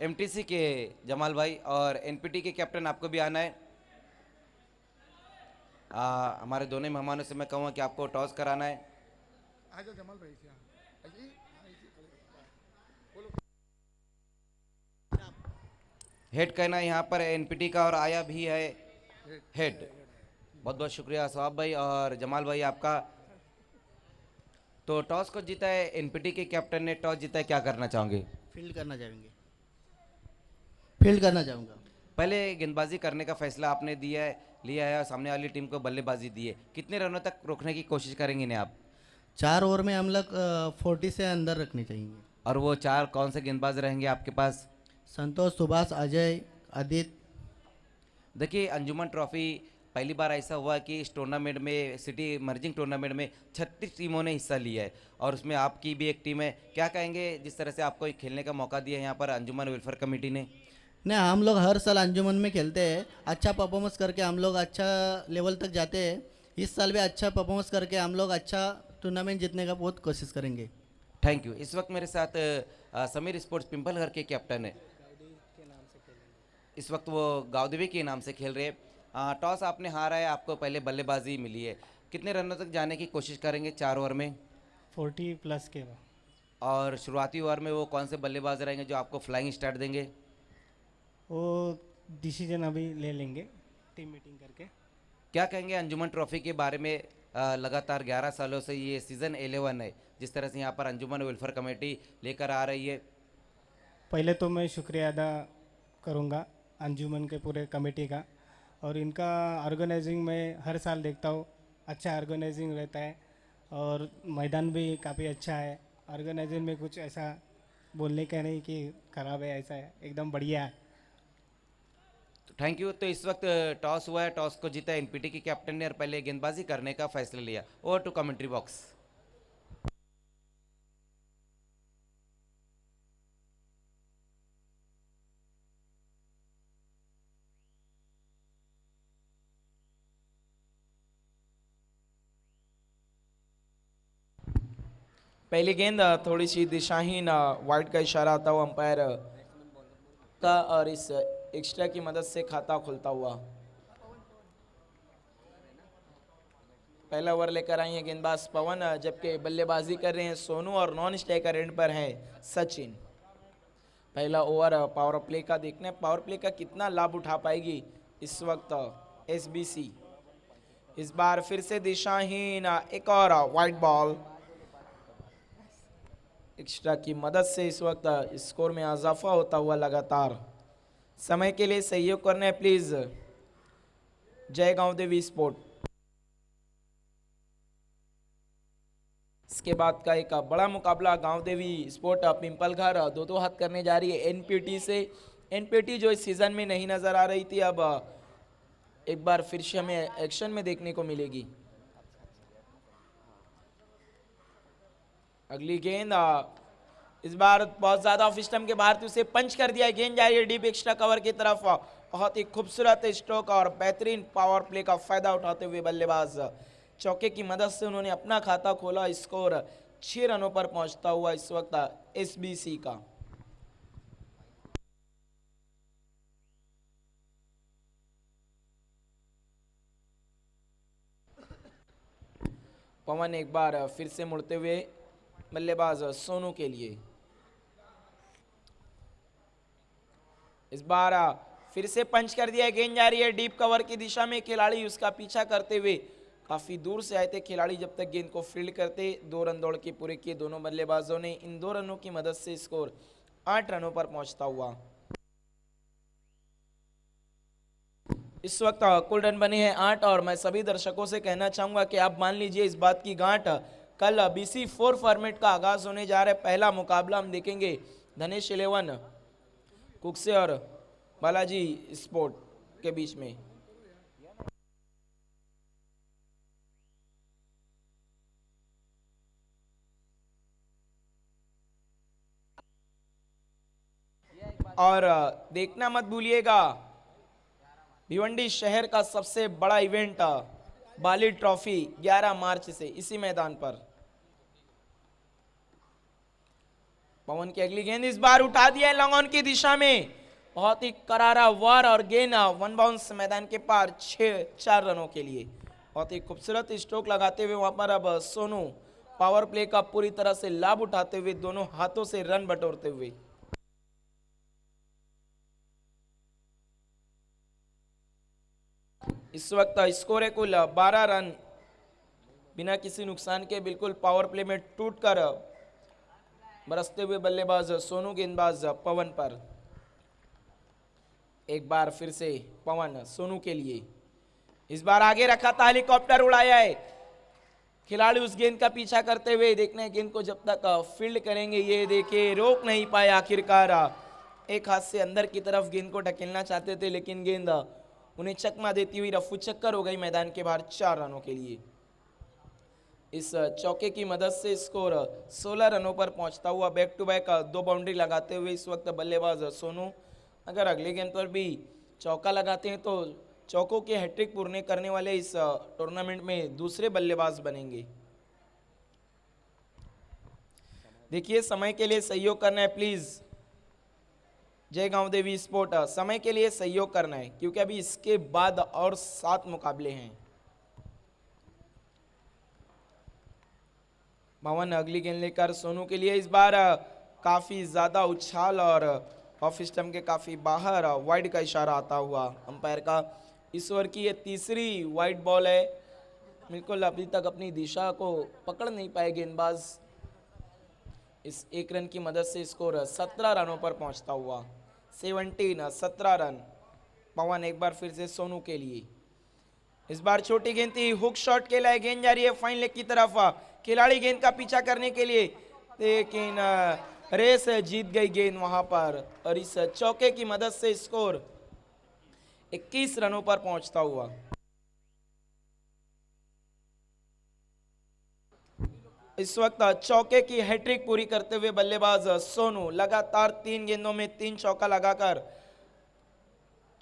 एमटीसी के जमाल भाई और एनपीटी के कैप्टन आपको भी आना है। हमारे दोनों मेहमानों से मैं कहूँगा कि आपको टॉस कराना है। हेड कहना यहाँ पर एनपीटी का और आया भी है हेड। बहुत बहुत शुक्रिया सोहाब भाई और जमाल भाई आपका। तो टॉस को जीता है एनपीटी के कैप्टन ने, टॉस जीता है, क्या करना चाहोगे? फील्ड करना चाहेंगे, फील्ड करना चाहूँगा। पहले गेंदबाजी करने का फैसला आपने लिया है और सामने वाली टीम को बल्लेबाजी दी है। कितने रनों तक रोकने की कोशिश करेंगे इन्हें आप? 4 ओवर में हम लोग 40 से अंदर रखनी चाहिए। और वो 4 कौन से गेंदबाज रहेंगे आपके पास? संतोष, सुभाष, अजय, आदित्य। देखिए अंजुमन ट्रॉफी पहली बार ऐसा हुआ कि इस टूर्नामेंट में सिटी मर्जिंग टूर्नामेंट में 36 टीमों ने हिस्सा लिया है और उसमें आपकी भी एक टीम है। क्या कहेंगे जिस तरह से आपको खेलने का मौका दिया यहाँ पर अंजुमन वेलफेयर कमेटी ने? नहीं, हम लोग हर साल अंजुमन में खेलते हैं, अच्छा परफॉर्मेंस करके हम लोग अच्छा लेवल तक जाते हैं। इस साल भी अच्छा परफॉर्मेंस करके हम लोग अच्छा टूर्नामेंट जीतने का बहुत कोशिश करेंगे। Thank you. इस वक्त मेरे साथ समीर स्पोर्ट्स पिंपल घर के कैप्टन है। इस वक्त वो गावदेवी के नाम से खेल रहे हैं। टॉस आपने हारा है, आपको पहले बल्लेबाजी मिली है, कितने रनों तक जाने की कोशिश करेंगे 4 ओवर में? 40 प्लस के बाद। और शुरुआती ओवर में वो कौन से बल्लेबाज रहेंगे जो आपको फ्लाइंग स्टार्ट देंगे? वो डिसीजन अभी ले लेंगे टीम मीटिंग करके। क्या कहेंगे अंजुमन ट्रॉफी के बारे में? लगातार 11 सालों से ये सीज़न 11 है, जिस तरह से यहाँ पर अंजुमन वेलफेयर कमेटी लेकर आ रही है। पहले तो मैं शुक्रिया अदा करूँगा अंजुमन के पूरे कमेटी का, और इनका ऑर्गेनाइजिंग में हर साल देखता हूँ, अच्छा ऑर्गेनाइजिंग रहता है और मैदान भी काफ़ी अच्छा है। ऑर्गेनाइजिंग में कुछ ऐसा बोलने का नहीं कि ख़राब है, ऐसा है, एकदम बढ़िया है। Thank you. तो इस वक्त टॉस हुआ है, टॉस को जीता एनपीटी के कैप्टन ने और पहले गेंदबाजी करने का फैसला लिया। Over two commentary box. पहली गेंद थोड़ी सी दिशाहीन वाइड का इशारा आता हुआ अंपायर का, और इस एक्स्ट्रा की मदद से खाता खुलता हुआ। पहला ओवर लेकर आई है गेंदबाज पवन, जबकि बल्लेबाजी कर रहे हैं सोनू और नॉन स्ट्राइकर एंड पर है सचिन। पहला ओवर पावर प्ले का देखना है, पावर प्ले का कितना लाभ उठा पाएगी इस वक्त एसबीसी। इस बार फिर से दिशाहीन एक और वाइड बॉल, एक्स्ट्रा की मदद से इस वक्त स्कोर में इजाफा होता हुआ लगातार। समय के लिए सहयोग करना है प्लीज जय गांवदेवी स्पोर्ट। इसके बाद का एक बड़ा मुकाबला गांवदेवी स्पोर्ट पिंपल घर दो हाथ करने जा रही है एनपीटी से। एनपीटी जो इस सीजन में नहीं नजर आ रही थी, अब एक बार फिर से हमें एक्शन में देखने को मिलेगी। अगली गेंद इस बार बहुत ज्यादा ऑफ स्टंप के बाहर थी, उसे पंच कर दिया। गेंद जा रही है डीप एक्स्ट्रा कवर की तरफ। बहुत ही खूबसूरत स्ट्रोक और बेहतरीन पावर प्ले का फायदा उठाते हुए बल्लेबाज चौके की मदद से उन्होंने अपना खाता खोला। स्कोर 6 रनों पर पहुंचता हुआ इस वक्त एसबीसी का। पवन एक बार फिर से मुड़ते हुए बल्लेबाज सोनू के लिए। इस बार फिर से पंच कर दिया। गेंद जा रही है डीप कवर की दिशा में, खिलाड़ी उसका पीछा करते हुए काफी दूर से आए थे खिलाड़ी। जब तक गेंद को फील्ड करते 2 रन दौड़ के पूरे किए दोनों बल्लेबाजों ने। इन 2 रनों की मदद से स्कोर 8 रनों पर पहुंचता हुआ। इस वक्त कुल रन बने हैं 8, और मैं सभी दर्शकों से कहना चाहूंगा कि आप मान लीजिए इस बात की गांठ, कल BC4 फॉर्मेट का आगाज होने जा रहा है। पहला मुकाबला हम देखेंगे धनेश 11 कुकसे और बालाजी स्पोर्ट के बीच में। और देखना मत भूलिएगा भिवंडी शहर का सबसे बड़ा इवेंट बाली ट्रॉफी 11 मार्च से इसी मैदान पर। पवन की अगली गेंद इस बार उठा दिया है लॉन्ग ऑन की दिशा में। बहुत ही करारा वार और गेंद वन बाउंस मैदान के पार 4 रनों के लिए। बहुत ही खूबसूरत स्ट्रोक लगाते हुए वहां पर अब सोनू पावर प्ले का पूरी तरह से लाभ उठाते हुए दोनों हाथों से रन बटोरते हुए। इस वक्त स्कोर है कुल 12 रन बिना किसी नुकसान के, बिल्कुल पावर प्ले में टूटकर बरसते हुए बल्लेबाज सोनू गेंदबाज पवन पर। एक बार फिर से पवन सोनू के लिए। इस बार आगे रखा था, हेलीकॉप्टर उड़ाया है खिलाड़ी उस गेंद का पीछा करते हुए। देखने गेंद को जब तक फील्ड करेंगे, ये देखिए रोक नहीं पाए आखिरकार। एक हाथ से अंदर की तरफ गेंद को ढकेलना चाहते थे, लेकिन गेंद उन्हें चकमा देती हुई रफू चक्कर हो गई मैदान के बाहर 4 रनों के लिए। इस चौके की मदद से स्कोर 16 रनों पर पहुंचता हुआ। बैक टू बैक 2 बाउंड्री लगाते हुए इस वक्त बल्लेबाज सोनू अगर अगले गेंद पर भी चौका लगाते हैं तो चौकों के हैट्रिक पूर्ण करने वाले इस टूर्नामेंट में दूसरे बल्लेबाज बनेंगे। देखिए समय के लिए सहयोग करना है प्लीज। जय गांव देवी स्पोर्ट समय के लिए सहयोग करना है क्योंकि अभी इसके बाद और 7 मुकाबले हैं। भवन अगली गेंद लेकर सोनू के लिए। इस बार काफी ज्यादा उछाल और ऑफ स्टंप के काफी बाहर वाइड का इशारा आता हुआ अंपायर का। इस ओवर की ये तीसरी वाइड बॉल है। बिल्कुल अभी तक अपनी दिशा को पकड़ नहीं पाए गेंदबाज। इस एक रन की मदद से स्कोर 17 रनों पर पहुंचता हुआ 17 रन। पवन एक बार फिर से सोनू के लिए। इस बार छोटी गेंद थी, हुक शॉट के लिए गेंद जा रही है फाइन लेग की तरफ। खिलाड़ी गेंद का पीछा करने के लिए, लेकिन रेस जीत गई गेंद वहां पर और इस चौके की मदद से स्कोर 21 रनों पर पहुंचता हुआ। इस वक्त चौके की हैट्रिक पूरी करते हुए बल्लेबाज सोनू लगातार 3 गेंदों में 3 चौका लगाकर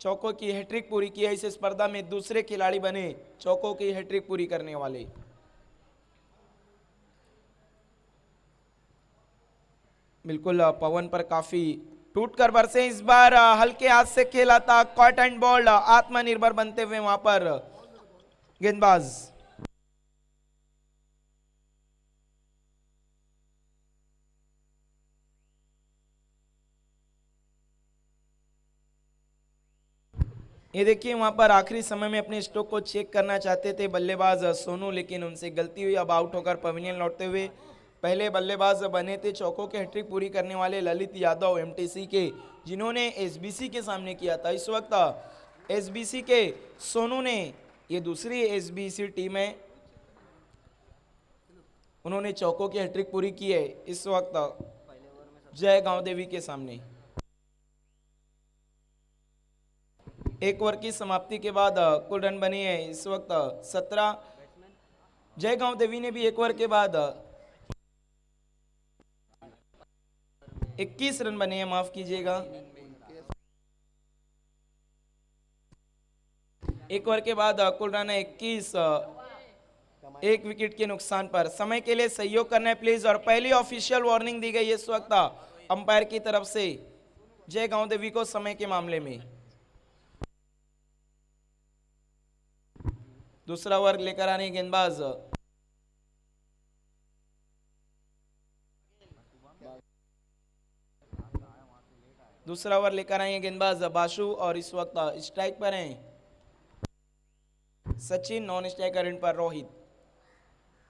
चौकों की हैट्रिक पूरी की है। इस स्पर्धा में दूसरे खिलाड़ी बने चौकों की हैट्रिक पूरी करने वाले। बिल्कुल पवन पर काफी टूटकर बरसे। इस बार हल्के हाथ से खेला था, कॉट एंड बॉल, आत्मनिर्भर बनते हुए वहां पर गेंदबाज। ये देखिए वहां पर आखिरी समय में अपने स्ट्रोक को चेक करना चाहते थे बल्लेबाज सोनू, लेकिन उनसे गलती हुई। अब आउट होकर पवेलियन लौटते हुए पहले बल्लेबाज बने थे चौकों के हैट्रिक पूरी करने वाले ललित यादव एमटीसी के, जिन्होंने एसबीसी के सामने किया था। इस वक्त एसबीसी के सोनू ने, ये दूसरी एसबीसी टीम है, उन्होंने चौकों की हैट्रिक पूरी की है इस वक्त जय गांव देवी के सामने। एक ओवर की समाप्ति के बाद कुल रन बने हैं इस वक्त 17। जय गांव देवी ने भी एक ओवर के बाद 21 रन बने हैं, माफ कीजिएगा। एक ओवर के बाद कुल रन है 21, एक विकेट के नुकसान पर। समय के लिए सहयोग करना है प्लीज। और पहली ऑफिशियल वार्निंग दी गई इस वक्त अंपायर की तरफ से जय गांव देवी को समय के मामले में। दूसरा ओवर लेकर आने गेंदबाज दूसरा ओवर लेकर आए गेंदबाज बाशु और इस वक्त स्ट्राइक पर हैं सचिन, नॉन स्ट्राइकर एंड पर रोहित।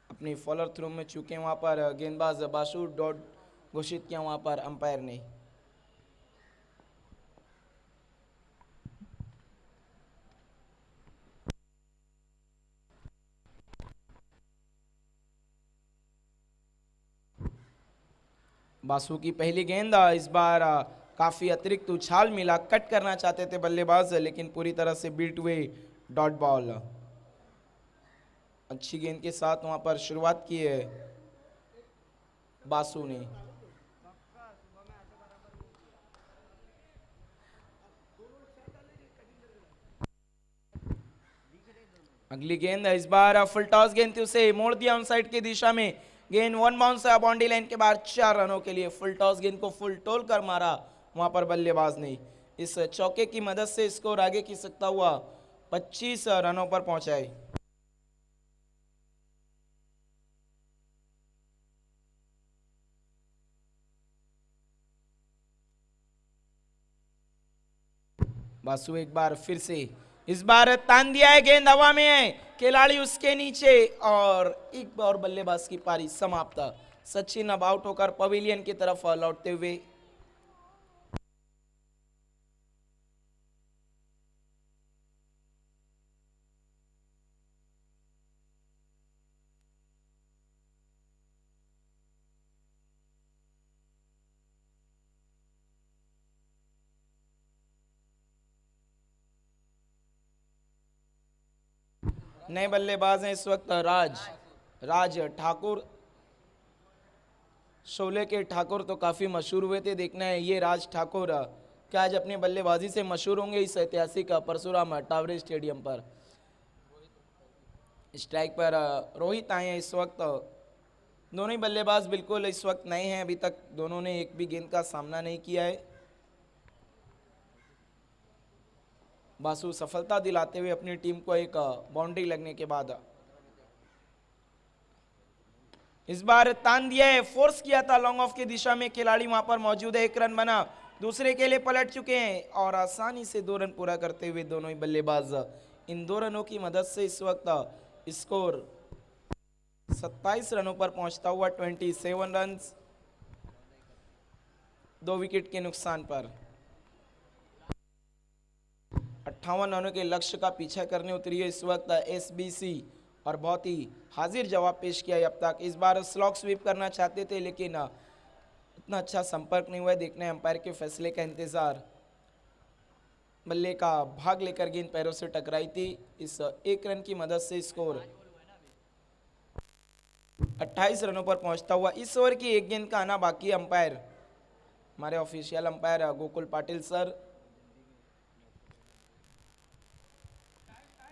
अपनी फॉलोअर थ्रू में चुके वहां पर गेंदबाज बाशु, डॉट घोषित किया वहां पर अंपायर ने। बासु की पहली गेंद। इस बार काफी अतिरिक्त उछाल मिला, कट करना चाहते थे बल्लेबाज, लेकिन पूरी तरह से बीट हुए डॉट बॉल। अच्छी गेंद के साथ वहां पर शुरुआत की है बासु ने। अगली गेंद, इस बार फुल टॉस गेंद थी, उसे मोड़ दिया ऑन साइड की दिशा में। गेंद वन बाउंस है बाउंड्री लाइन के बाहर 4 रनों के लिए। फुल टॉस गेंद को फुल टोल कर मारा वहां पर बल्लेबाज ने। इस चौके की मदद से स्कोर आगे की सकता हुआ 25 रनों पर पहुंचाए। बासु एक बार फिर से, इस बार तान दिया है, गेंद हवा में है, खिलाड़ी उसके नीचे और एक बार बल्लेबाज की पारी समाप्त। सचिन अब आउट होकर पवेलियन की तरफ लौटते हुए। नए बल्लेबाज हैं इस वक्त राज ठाकुर। शोले के ठाकुर तो काफी मशहूर हुए थे, देखना है ये राज ठाकुर क्या आज अपने बल्लेबाजी से मशहूर होंगे इस ऐतिहासिक परशुराम टावरे स्टेडियम पर। स्ट्राइक पर रोहित आए हैं इस वक्त। दोनों ही बल्लेबाज बिल्कुल इस वक्त नए हैं, अभी तक दोनों ने एक भी गेंद का सामना नहीं किया है। बासु सफलता दिलाते हुए अपनी टीम को एक बाउंड्री लगने के बाद इस बार तान दिया है, फोर्स किया था लॉन्ग ऑफ की दिशा में, खिलाड़ी वहां पर मौजूद है, 1 रन बना, दूसरे के लिए पलट चुके हैं और आसानी से 2 रन पूरा करते हुए दोनों ही बल्लेबाज इन 2 रनों की मदद से इस वक्त स्कोर 27 रनों पर पहुंचता हुआ 27 रन 2 विकेट के नुकसान पर 58 रनों के लक्ष्य का पीछा करने उतरी है इस वक्त एसबीसी और बहुत ही हाजिर जवाब पेश किया है अब तक। इस बार स्लॉग स्वीप करना चाहते थे लेकिन इतना अच्छा संपर्क नहीं हुआ है, देखना है अंपायर के फैसले का इंतजार। बल्ले का भाग लेकर गेंद पैरों से टकराई थी, इस 1 रन की मदद से स्कोर 28 रनों पर पहुंचता हुआ। इस ओवर की 1 गेंद का आना बाकी है। अंपायर हमारे official umpire Gokul Patil sir,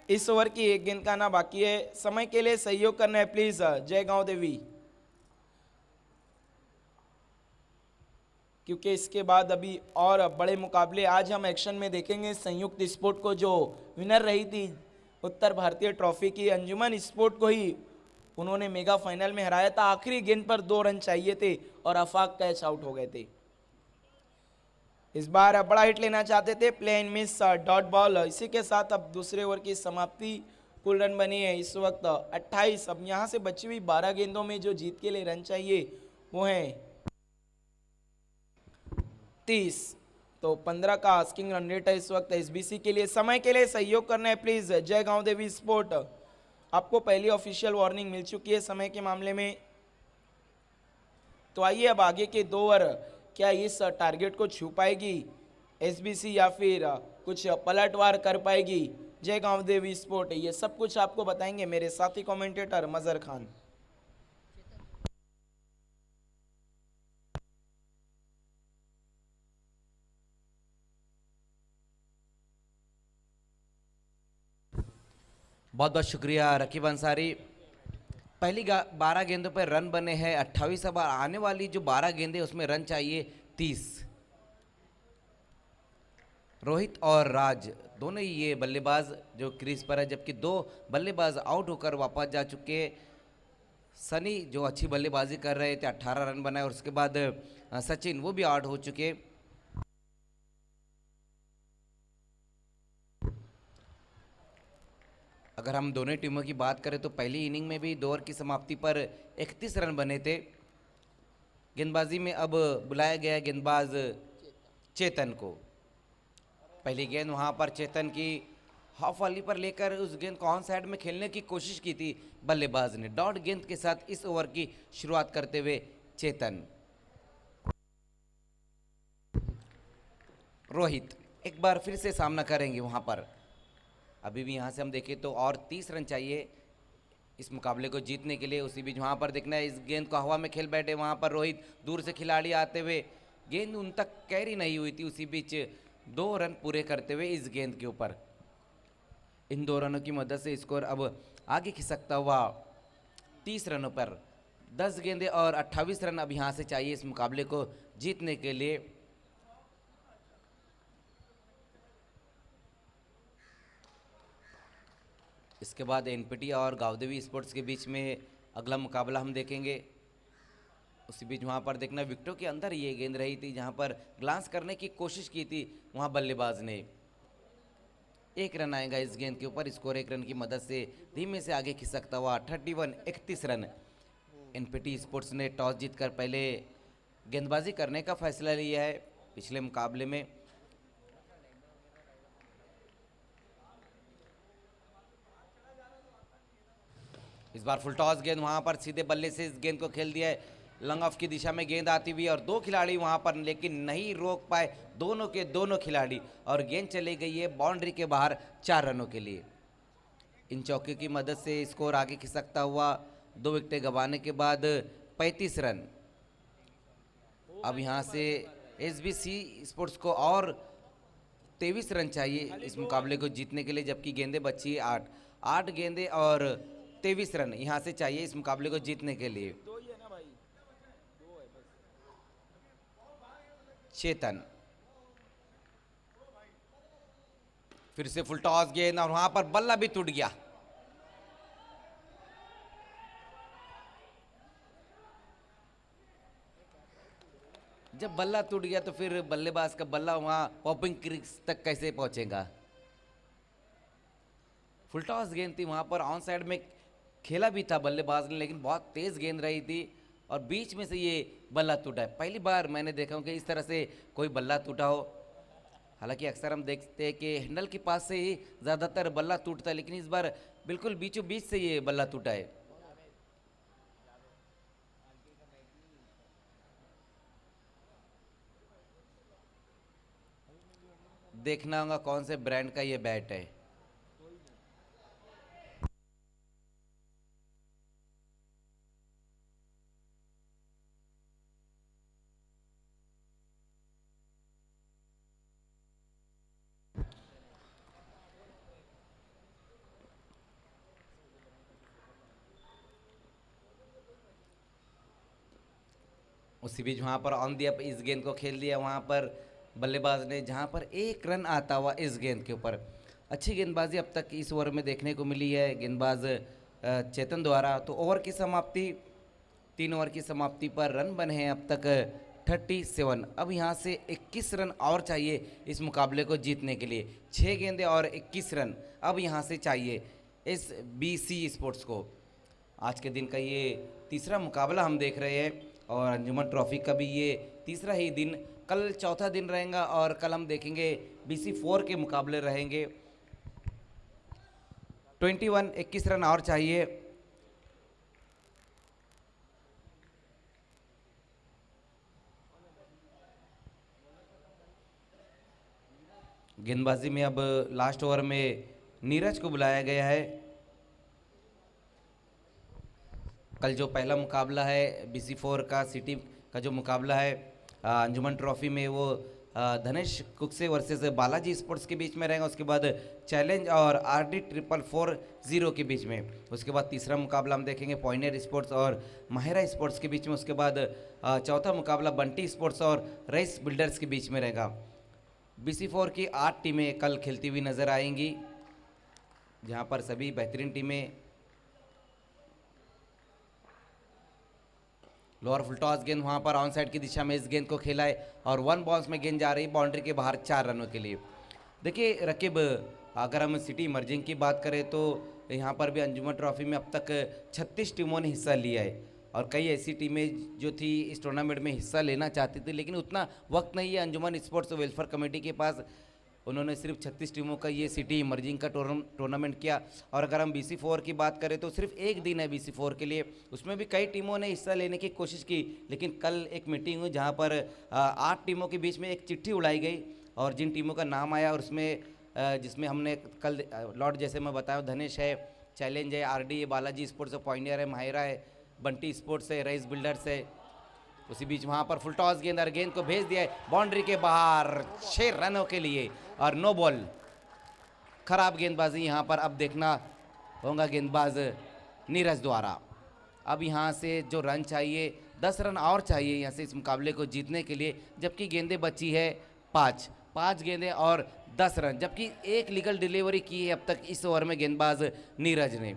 इस ओवर की 1 गेंद का आना बाकी है, समय के लिए सहयोग करना है प्लीज जय गांव देवी, क्योंकि इसके बाद अभी और बड़े मुकाबले आज हम एक्शन में देखेंगे। संयुक्त स्पोर्ट को जो विनर रही थी उत्तर भारतीय ट्रॉफी की, अंजुमन स्पोर्ट को ही उन्होंने मेगा फाइनल में हराया था, आखिरी गेंद पर 2 रन चाहिए थे और आफाक कैच आउट हो गए थे। इस बार बड़ा हिट लेना चाहते थे, play and miss dot ball. इसी के साथ अब दूसरे ओवर की समाप्ति, कुल रन बनी है इस वक्त 28। अब यहां से बची हुई 12 गेंदों में जो जीत के लिए रन चाहिए वो है 30, तो 15 का आस्किंग रन रेट है इस वक्त एसबीसी के लिए। समय के लिए सहयोग करना है प्लीज जय गांव देवी स्पोर्ट, आपको पहली ऑफिशियल वार्निंग मिल चुकी है समय के मामले में। तो आइए अब आगे के 2 ओवर क्या इस टारगेट को छू पाएगी एसबीसी या फिर कुछ पलटवार कर पाएगी जय गांव देवी स्पोर्ट, ये सब कुछ आपको बताएंगे मेरे साथी कमेंटेटर मजहर खान। बहुत बहुत शुक्रिया रकीब अंसारी। पहली 12 गेंदों पर रन बने हैं 28, अब आने वाली जो 12 गेंदें उसमें रन चाहिए 30। रोहित और राज दोनों ही ये बल्लेबाज जो क्रीज पर है, जबकि 2 बल्लेबाज आउट होकर वापस जा चुके। सनी जो अच्छी बल्लेबाजी कर रहे थे 18 रन बनाए, और उसके बाद सचिन वो भी आउट हो चुके। अगर हम दोनों टीमों की बात करें तो पहली इनिंग में भी 2 ओवर की समाप्ति पर 31 रन बने थे। गेंदबाजी में अब बुलाया गया गेंदबाज चेतन को। पहली गेंद वहां पर चेतन की हाफ वाली पर लेकर उस गेंद को ऑन साइड में खेलने की कोशिश की थी बल्लेबाज ने। डॉट गेंद के साथ इस ओवर की शुरुआत करते हुए चेतन। रोहित एक बार फिर से सामना करेंगे वहां पर। अभी भी यहाँ से हम देखें तो और 30 रन चाहिए इस मुकाबले को जीतने के लिए। उसी बीच वहाँ पर देखना है, इस गेंद को हवा में खेल बैठे वहाँ पर रोहित, दूर से खिलाड़ी आते हुए, गेंद उन तक कैरी नहीं हुई थी। उसी बीच 2 रन पूरे करते हुए इस गेंद के ऊपर, इन 2 रनों की मदद से स्कोर अब आगे खिसकता हुआ 30 रनों पर। 10 गेंदें और 28 रन अब यहाँ से चाहिए इस मुकाबले को जीतने के लिए। इसके बाद एनपीटी और गावदेवी स्पोर्ट्स के बीच में अगला मुकाबला हम देखेंगे। उसी बीच वहाँ पर देखना विकेटों के अंदर ये गेंद रही थी, जहाँ पर ग्लांस करने की कोशिश की थी वहाँ बल्लेबाज ने। 1 रन आएगा इस गेंद के ऊपर, स्कोर 1 रन की मदद से धीमे से आगे खिसकता हुआ 31 रन। एनपीटी स्पोर्ट्स ने टॉस जीतकर पहले गेंदबाजी करने का फैसला लिया है पिछले मुकाबले में। इस बार फुल टॉस गेंद वहां पर सीधे बल्ले से इस गेंद को खेल दिया है, लॉन्ग ऑफ की दिशा में गेंद आती हुई और 2 खिलाड़ी वहां पर, लेकिन नहीं रोक पाए दोनों के दोनों खिलाड़ी, और गेंद चली गई है बाउंड्री के बाहर 4 रनों के लिए। इन चौके की मदद से स्कोर आगे खिसकता हुआ 2 विकेटें गंवाने के बाद 35 रन। अब यहां से एसबीसी स्पोर्ट्स को और 23 रन चाहिए इस मुकाबले को जीतने के लिए, जबकि गेंदें बची है 8 गेंदें और 23 रन यहाँ से चाहिए इस मुकाबले को जीतने के लिए। चेतन, फिर से फुल टॉस गेंद और वहां पर बल्ला भी टूट गया। जब बल्ला टूट गया तो फिर बल्लेबाज का बल्ला वहां पॉपिंग क्रीज तक कैसे पहुंचेगा। फुल टॉस गेंद थी, वहां पर ऑन साइड में खेला भी था बल्लेबाज ने, लेकिन बहुत तेज गेंद रही थी और बीच में से ये बल्ला टूटा है। पहली बार मैंने देखा हूं कि इस तरह से कोई बल्ला टूटा हो। हालांकि अक्सर हम देखते हैं कि हैंडल के पास से ही ज़्यादातर बल्ला टूटता है, लेकिन इस बार बिल्कुल बीचों बीच से ये बल्ला टूटा है। देखना होगा कौन से ब्रांड का ये बैट है। उसी बीच वहाँ पर ऑन दिया इस गेंद को खेल दिया, वहाँ पर बल्लेबाज ने, जहाँ पर एक रन आता हुआ इस गेंद के ऊपर। अच्छी गेंदबाजी अब तक इस ओवर में देखने को मिली है गेंदबाज चेतन द्वारा। तो ओवर की समाप्ति, 3 ओवर की समाप्ति पर रन बने हैं अब तक 37। अब यहाँ से 21 रन और चाहिए इस मुकाबले को जीतने के लिए। 6 गेंदें और 21 रन अब यहाँ से चाहिए इस BC स्पोर्ट्स को। आज के दिन का ये तीसरा मुकाबला हम देख रहे हैं और अंजुमन ट्रॉफी का भी ये तीसरा ही दिन। कल चौथा दिन रहेगा और कल हम देखेंगे BC4 के मुकाबले रहेंगे। 21 रन और चाहिए। गेंदबाजी में अब लास्ट ओवर में नीरज को बुलाया गया है। कल जो पहला मुकाबला है BC4 का, सिटी का जो मुकाबला है अंजुमन ट्रॉफी में, वो धनेश कुक्से वर्सेस बालाजी स्पोर्ट्स के बीच में रहेगा। उसके बाद चैलेंज और RD 440 के बीच में। उसके बाद तीसरा मुकाबला हम देखेंगे पॉइनियर स्पोर्ट्स और माहिरा स्पोर्ट्स के बीच में। उसके बाद चौथा मुकाबला बंटी स्पोर्ट्स और रईस बिल्डर्स के बीच में रहेगा। BC4 की 8 टीमें कल खेलती हुई नजर आएंगी, जहां पर सभी बेहतरीन टीमें। लोअर फुल टॉस गेंद वहां पर ऑन साइड की दिशा में इस गेंद को खेला है और 1 बॉल्स में गेंद जा रही बाउंड्री के बाहर 4 रनों के लिए। देखिए रकीब, अगर हम सिटी इमर्जिंग की बात करें तो यहाँ पर भी अंजुमन ट्रॉफी में अब तक 36 टीमों ने हिस्सा लिया है और कई ऐसी टीमें जो थी इस टूर्नामेंट में हिस्सा लेना चाहती थी, लेकिन उतना वक्त नहीं है अंजुमन स्पोर्ट्स वेलफेयर कमेटी के पास। उन्होंने सिर्फ 36 टीमों का ये सिटी इमर्जिंग का टूर्नामेंट किया। और अगर हम BC4 की बात करें तो सिर्फ एक दिन है BC4 के लिए, उसमें भी कई टीमों ने हिस्सा लेने की कोशिश की, लेकिन कल एक मीटिंग हुई जहां पर 8 टीमों के बीच में एक चिट्ठी उड़ाई गई और जिन टीमों का नाम आया और उसमें जिसमें हमने कल लॉर्ड जैसे मैं बताया, धनेश है, चैलेंज है, RD है, बालाजी स्पोर्ट्स है, पॉइनियर है, माहिरा है, बंटी स्पोर्ट्स है, रईस बिल्डर्स है। उसी बीच वहां पर फुल टॉस गेंद और गेंद को भेज दिया है बाउंड्री के बाहर 6 रनों के लिए और नो बॉल। खराब गेंदबाजी यहां पर अब देखना होगा गेंदबाज नीरज द्वारा। अब यहां से जो रन चाहिए, 10 रन और चाहिए यहां से इस मुकाबले को जीतने के लिए, जबकि गेंदें बची है 5 गेंदें और 10 रन, जबकि एक लीगल डिलीवरी की है अब तक इस ओवर में गेंदबाज नीरज ने।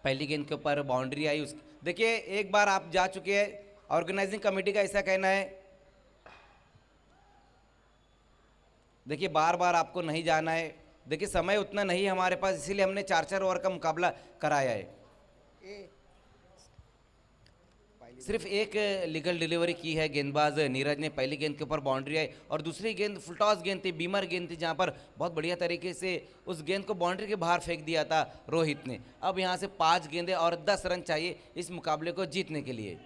पहली गेंद के ऊपर बाउंड्री आई। उस देखिए एक बार आप जा चुके हैं, ऑर्गेनाइजिंग कमेटी का ऐसा कहना है, देखिए बार बार आपको नहीं जाना है। देखिए समय उतना नहीं है हमारे पास, इसीलिए हमने 4-4 ओवर का मुकाबला कराया है। सिर्फ एक लीगल डिलीवरी की है गेंदबाज नीरज ने। पहली गेंद के ऊपर बाउंड्री आई और दूसरी गेंद फुल टॉस गेंद थी, बीमर गेंद थी, जहां पर बहुत बढ़िया तरीके से उस गेंद को बाउंड्री के बाहर फेंक दिया था रोहित ने। अब यहां से 5 गेंदें और 10 रन चाहिए इस मुकाबले को जीतने के लिए।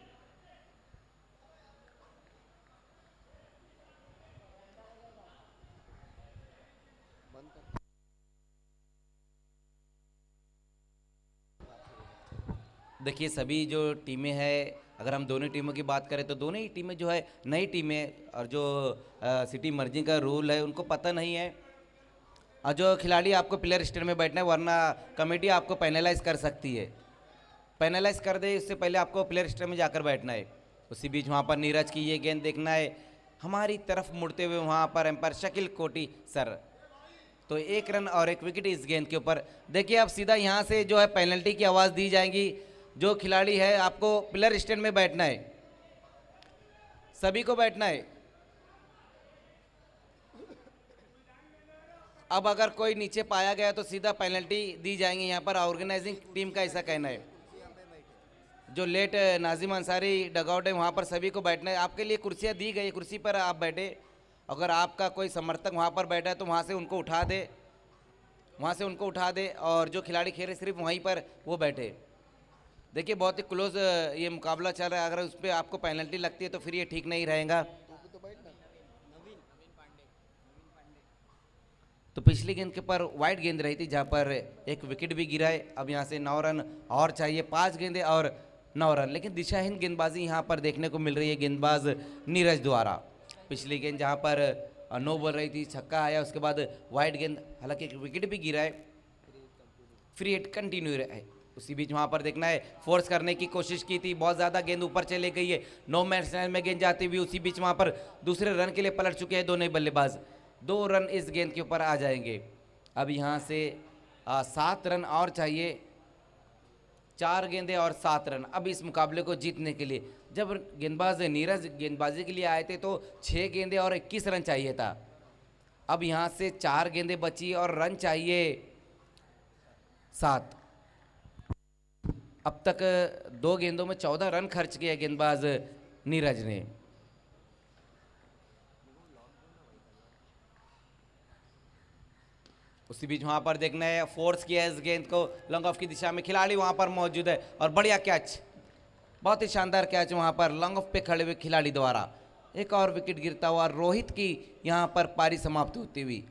देखिए सभी जो टीमें हैं, अगर हम दोनों टीमों की बात करें तो दोनों ही टीमें जो है नई टीमें, और जो सिटी मर्जिंग का रूल है उनको पता नहीं है। और जो खिलाड़ी आपको प्लेयर स्टेट में बैठना है, वरना कमेटी आपको पैनलाइज कर सकती है, पैनलाइज कर दे इससे पहले आपको प्लेयर स्टेट में जाकर बैठना है। उसी बीच वहाँ पर नीरज की ये गेंद देखना है हमारी तरफ मुड़ते हुए, वहाँ पर एम्पायर शकील कोटी सर। तो 1 रन और 1 विकेट इस गेंद के ऊपर। देखिए अब सीधा यहाँ से जो है पेनल्टी की आवाज़ दी जाएगी। जो खिलाड़ी है आपको प्लेयर स्टैंड में बैठना है, सभी को बैठना है। अब अगर कोई नीचे पाया गया तो सीधा पेनल्टी दी जाएंगी यहाँ पर। ऑर्गेनाइजिंग टीम का ऐसा कहना है। जो लेट नाजिम अंसारी डगआउट है वहाँ पर सभी को बैठना है। आपके लिए कुर्सियाँ दी गई, कुर्सी पर आप बैठे। अगर आपका कोई समर्थक वहाँ पर बैठा है तो वहाँ से उनको उठा दे, वहाँ से उनको उठा दे, और जो खिलाड़ी खेले सिर्फ वहीं पर वो बैठे। देखिए बहुत ही क्लोज ये मुकाबला चल रहा है। अगर उस पर आपको पेनल्टी लगती है तो फिर ये ठीक नहीं रहेगा। तो पिछली गेंद के पर वाइड गेंद रही थी जहाँ पर 1 विकेट भी गिरा है। अब यहाँ से 9 रन और चाहिए, 5 गेंदें और 9 रन। लेकिन दिशाहीन गेंदबाजी यहाँ पर देखने को मिल रही है गेंदबाज नीरज द्वारा। पिछली गेंद जहाँ पर 9 बॉल रही थी, छक्का आया, उसके बाद वाइड गेंद, हालांकि 1 विकेट भी गिरा है, फ्री हिट कंटिन्यू है। उसी बीच वहाँ पर देखना है फोर्स करने की कोशिश की थी, बहुत ज़्यादा गेंद ऊपर चले गई है, नो मैच लाइन में गेंद जाती हुई। उसी बीच वहाँ पर दूसरे रन के लिए पलट चुके हैं दोनों बल्लेबाज। 2 रन इस गेंद के ऊपर आ जाएंगे। अब यहाँ से 7 रन और चाहिए, 4 गेंदें और 7 रन अब इस मुकाबले को जीतने के लिए। जब गेंदबाज नीरज गेंदबाजी के लिए आए थे तो 6 गेंदें और 21 रन चाहिए था। अब यहाँ से 4 गेंदें बची और रन चाहिए 7। अब तक 2 गेंदों में 14 रन खर्च किया गेंदबाज नीरज ने। उसी बीच वहां पर देखना है फोर्स किया इस गेंद को लॉन्ग ऑफ की दिशा में, खिलाड़ी वहां पर मौजूद है और बढ़िया कैच, बहुत ही शानदार कैच वहां पर लॉन्ग ऑफ पे खड़े हुए खिलाड़ी द्वारा। एक और विकेट गिरता हुआ रोहित की यहां पर पारी समाप्त होती हुई।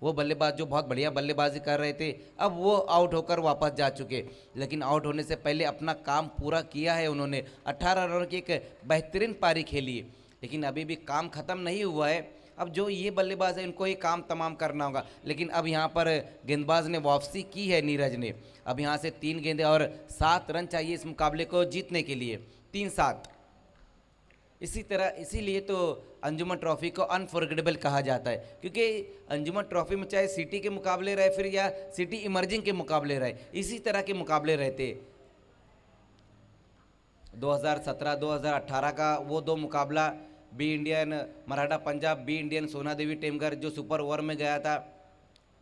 वो बल्लेबाज जो बहुत बढ़िया बल्लेबाजी कर रहे थे अब वो आउट होकर वापस जा चुके, लेकिन आउट होने से पहले अपना काम पूरा किया है उन्होंने। 18 रनों की एक बेहतरीन पारी खेली है, लेकिन अभी भी काम खत्म नहीं हुआ है। अब जो ये बल्लेबाज है इनको ये काम तमाम करना होगा। लेकिन अब यहाँ पर गेंदबाज ने वापसी की है नीरज ने। अब यहाँ से 3 गेंदें और 7 रन चाहिए इस मुकाबले को जीतने के लिए, 3-7। इसी तरह इसीलिए तो अंजुमन ट्रॉफी को अनफॉरगेटेबल कहा जाता है, क्योंकि अंजुमन ट्रॉफी में चाहे सिटी के मुकाबले रहे फिर या सिटी इमर्जिंग के मुकाबले रहे, इसी तरह के मुकाबले रहते। 2017-2018 का वो 2 मुकाबला, B Indian Maratha Punjab, B Indian Sona Devi Temghar जो सुपर ओवर में गया था।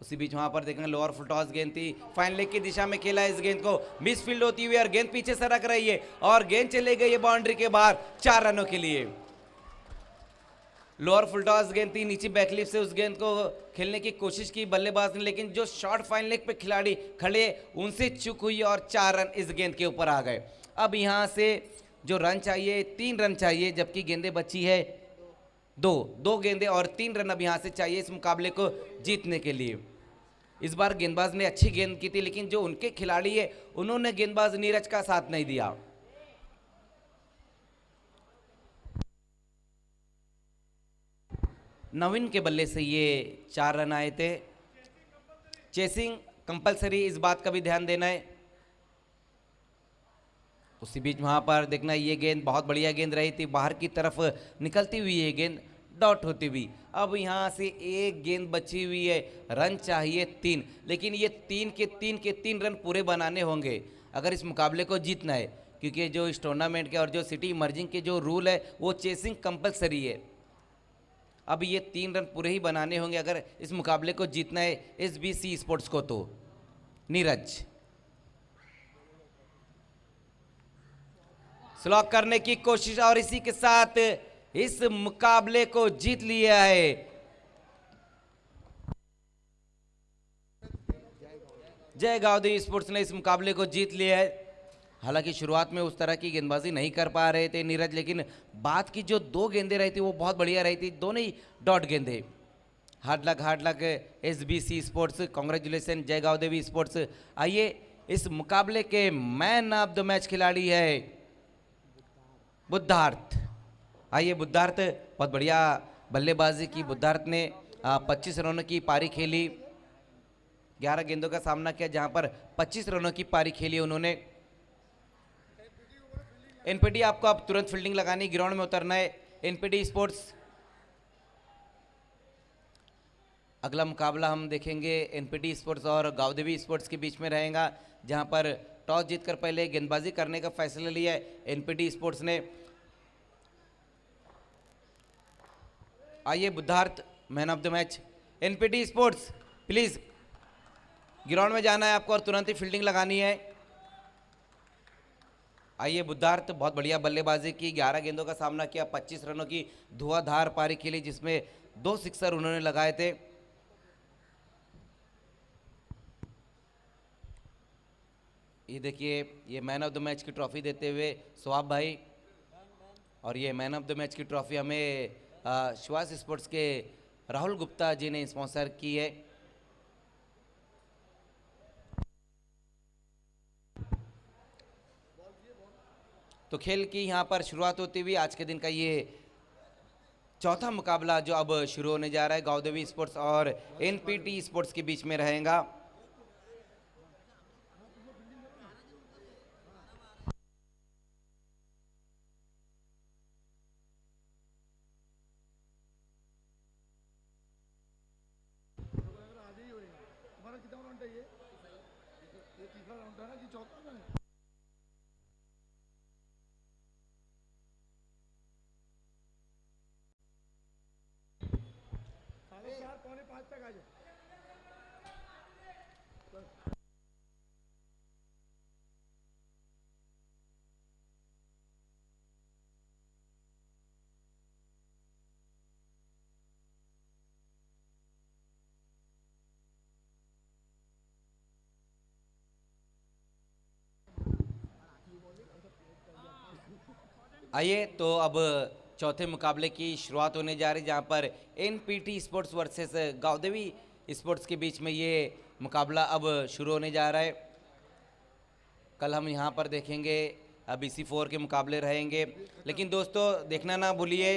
उसी बीच वहां पर देखना लोअर फुल टॉस गेंद थी, फाइन लेग की दिशा में खेला इस गेंद को, मिस फील्ड होती हुई और गेंद पीछे सरक रही है और गेंद चले गई है बाउंड्री के बाहर 4 रनों के लिए। लोअर फुल टॉस गेंद थी, नीचे बैकलिप से उस गेंद को खेलने की कोशिश की बल्लेबाज ने, लेकिन जो शॉर्ट फाइन लेग पे खिलाड़ी खड़े उनसे चूक हुई और 4 रन इस गेंद के ऊपर आ गए। अब यहां से जो रन चाहिए 3 रन चाहिए, जबकि गेंदें बची है 2 गेंदें और 3 रन अब यहां से चाहिए इस मुकाबले को जीतने के लिए। इस बार गेंदबाज ने अच्छी गेंद की थी, लेकिन जो उनके खिलाड़ी है उन्होंने गेंदबाज नीरज का साथ नहीं दिया। नवीन के बल्ले से ये 4 रन आए थे। चेसिंग कंपलसरी, इस बात का भी ध्यान देना है। उसी बीच वहां पर देखना ये गेंद बहुत बढ़िया गेंद रही थी, बाहर की तरफ निकलती हुई ये गेंद डॉट होती हुई। अब यहां से 1 गेंद बची हुई है, रन चाहिए 3, लेकिन ये 3 रन पूरे बनाने होंगे अगर इस मुकाबले को जीतना है, क्योंकि जो इस टूर्नामेंट के और जो सिटी इमर्जिंग के जो रूल है वो चेसिंग कंपलसरी है। अब ये 3 रन पूरे ही बनाने होंगे अगर इस मुकाबले को जीतना है SBC स्पोर्ट्स को। तो नीरज स्लॉक करने की कोशिश और इसी के साथ इस मुकाबले को जीत लिया है। जय गावदेवी स्पोर्ट्स ने इस मुकाबले को जीत लिया है। हालांकि शुरुआत में उस तरह की गेंदबाजी नहीं कर पा रहे थे नीरज, लेकिन बाद की जो 2 गेंदें रही थी वो बहुत बढ़िया रही थी, दोनों ही डॉट गेंदें। Hard luck SBC sports, congratulation जय गावदेवी स्पोर्ट्स। आइए इस मुकाबले के मैन ऑफ द मैच खिलाड़ी है बुद्धार्थ। आइए बुद्धार्थ, बहुत बढ़िया बल्लेबाजी की बुद्धार्थ ने 25 रनों की पारी खेली, 11 गेंदों का सामना किया जहां पर 25 रनों की पारी खेली उन्होंने। एनपीटी आपको अब तुरंत फील्डिंग लगानी, ग्राउंड में उतरना है। एनपीटी स्पोर्ट्स अगला मुकाबला हम देखेंगे एनपीटी स्पोर्ट्स और गावदेवी स्पोर्ट्स के बीच में रहेगा, जहां पर टॉस जीतकर पहले गेंदबाजी करने का फैसला लिया है एनपीटी स्पोर्ट्स ने। आइए Buddharth man of the match. NPT sports please ground में जाना है आपको और तुरंत ही फील्डिंग लगानी है। आइए बुद्धार्थ, बहुत बढ़िया बल्लेबाजी की, 11 गेंदों का सामना किया, 25 रनों की धुआंधार पारी खेली जिसमें 2 सिक्सर उन्होंने लगाए थे। ये देखिए, ये मैन ऑफ द मैच की ट्रॉफी देते हुए स्वाब भाई, और ये मैन ऑफ द मैच की ट्रॉफी हमें श्वास स्पोर्ट्स के राहुल गुप्ता जी ने स्पॉन्सर की है। तो खेल की यहाँ पर शुरुआत होती हुई आज के दिन का ये चौथा मुकाबला जो अब शुरू होने जा रहा है गावदेवी स्पोर्ट्स और एनपीटी स्पोर्ट्स के बीच में रहेगा। आइए तो अब चौथे मुकाबले की शुरुआत होने जा रही है, जहां पर NPT sports versus Gavdevi sports के बीच में ये मुकाबला अब शुरू होने जा रहा है। कल हम यहां पर देखेंगे BC4 के मुकाबले रहेंगे, लेकिन दोस्तों देखना ना भूलिए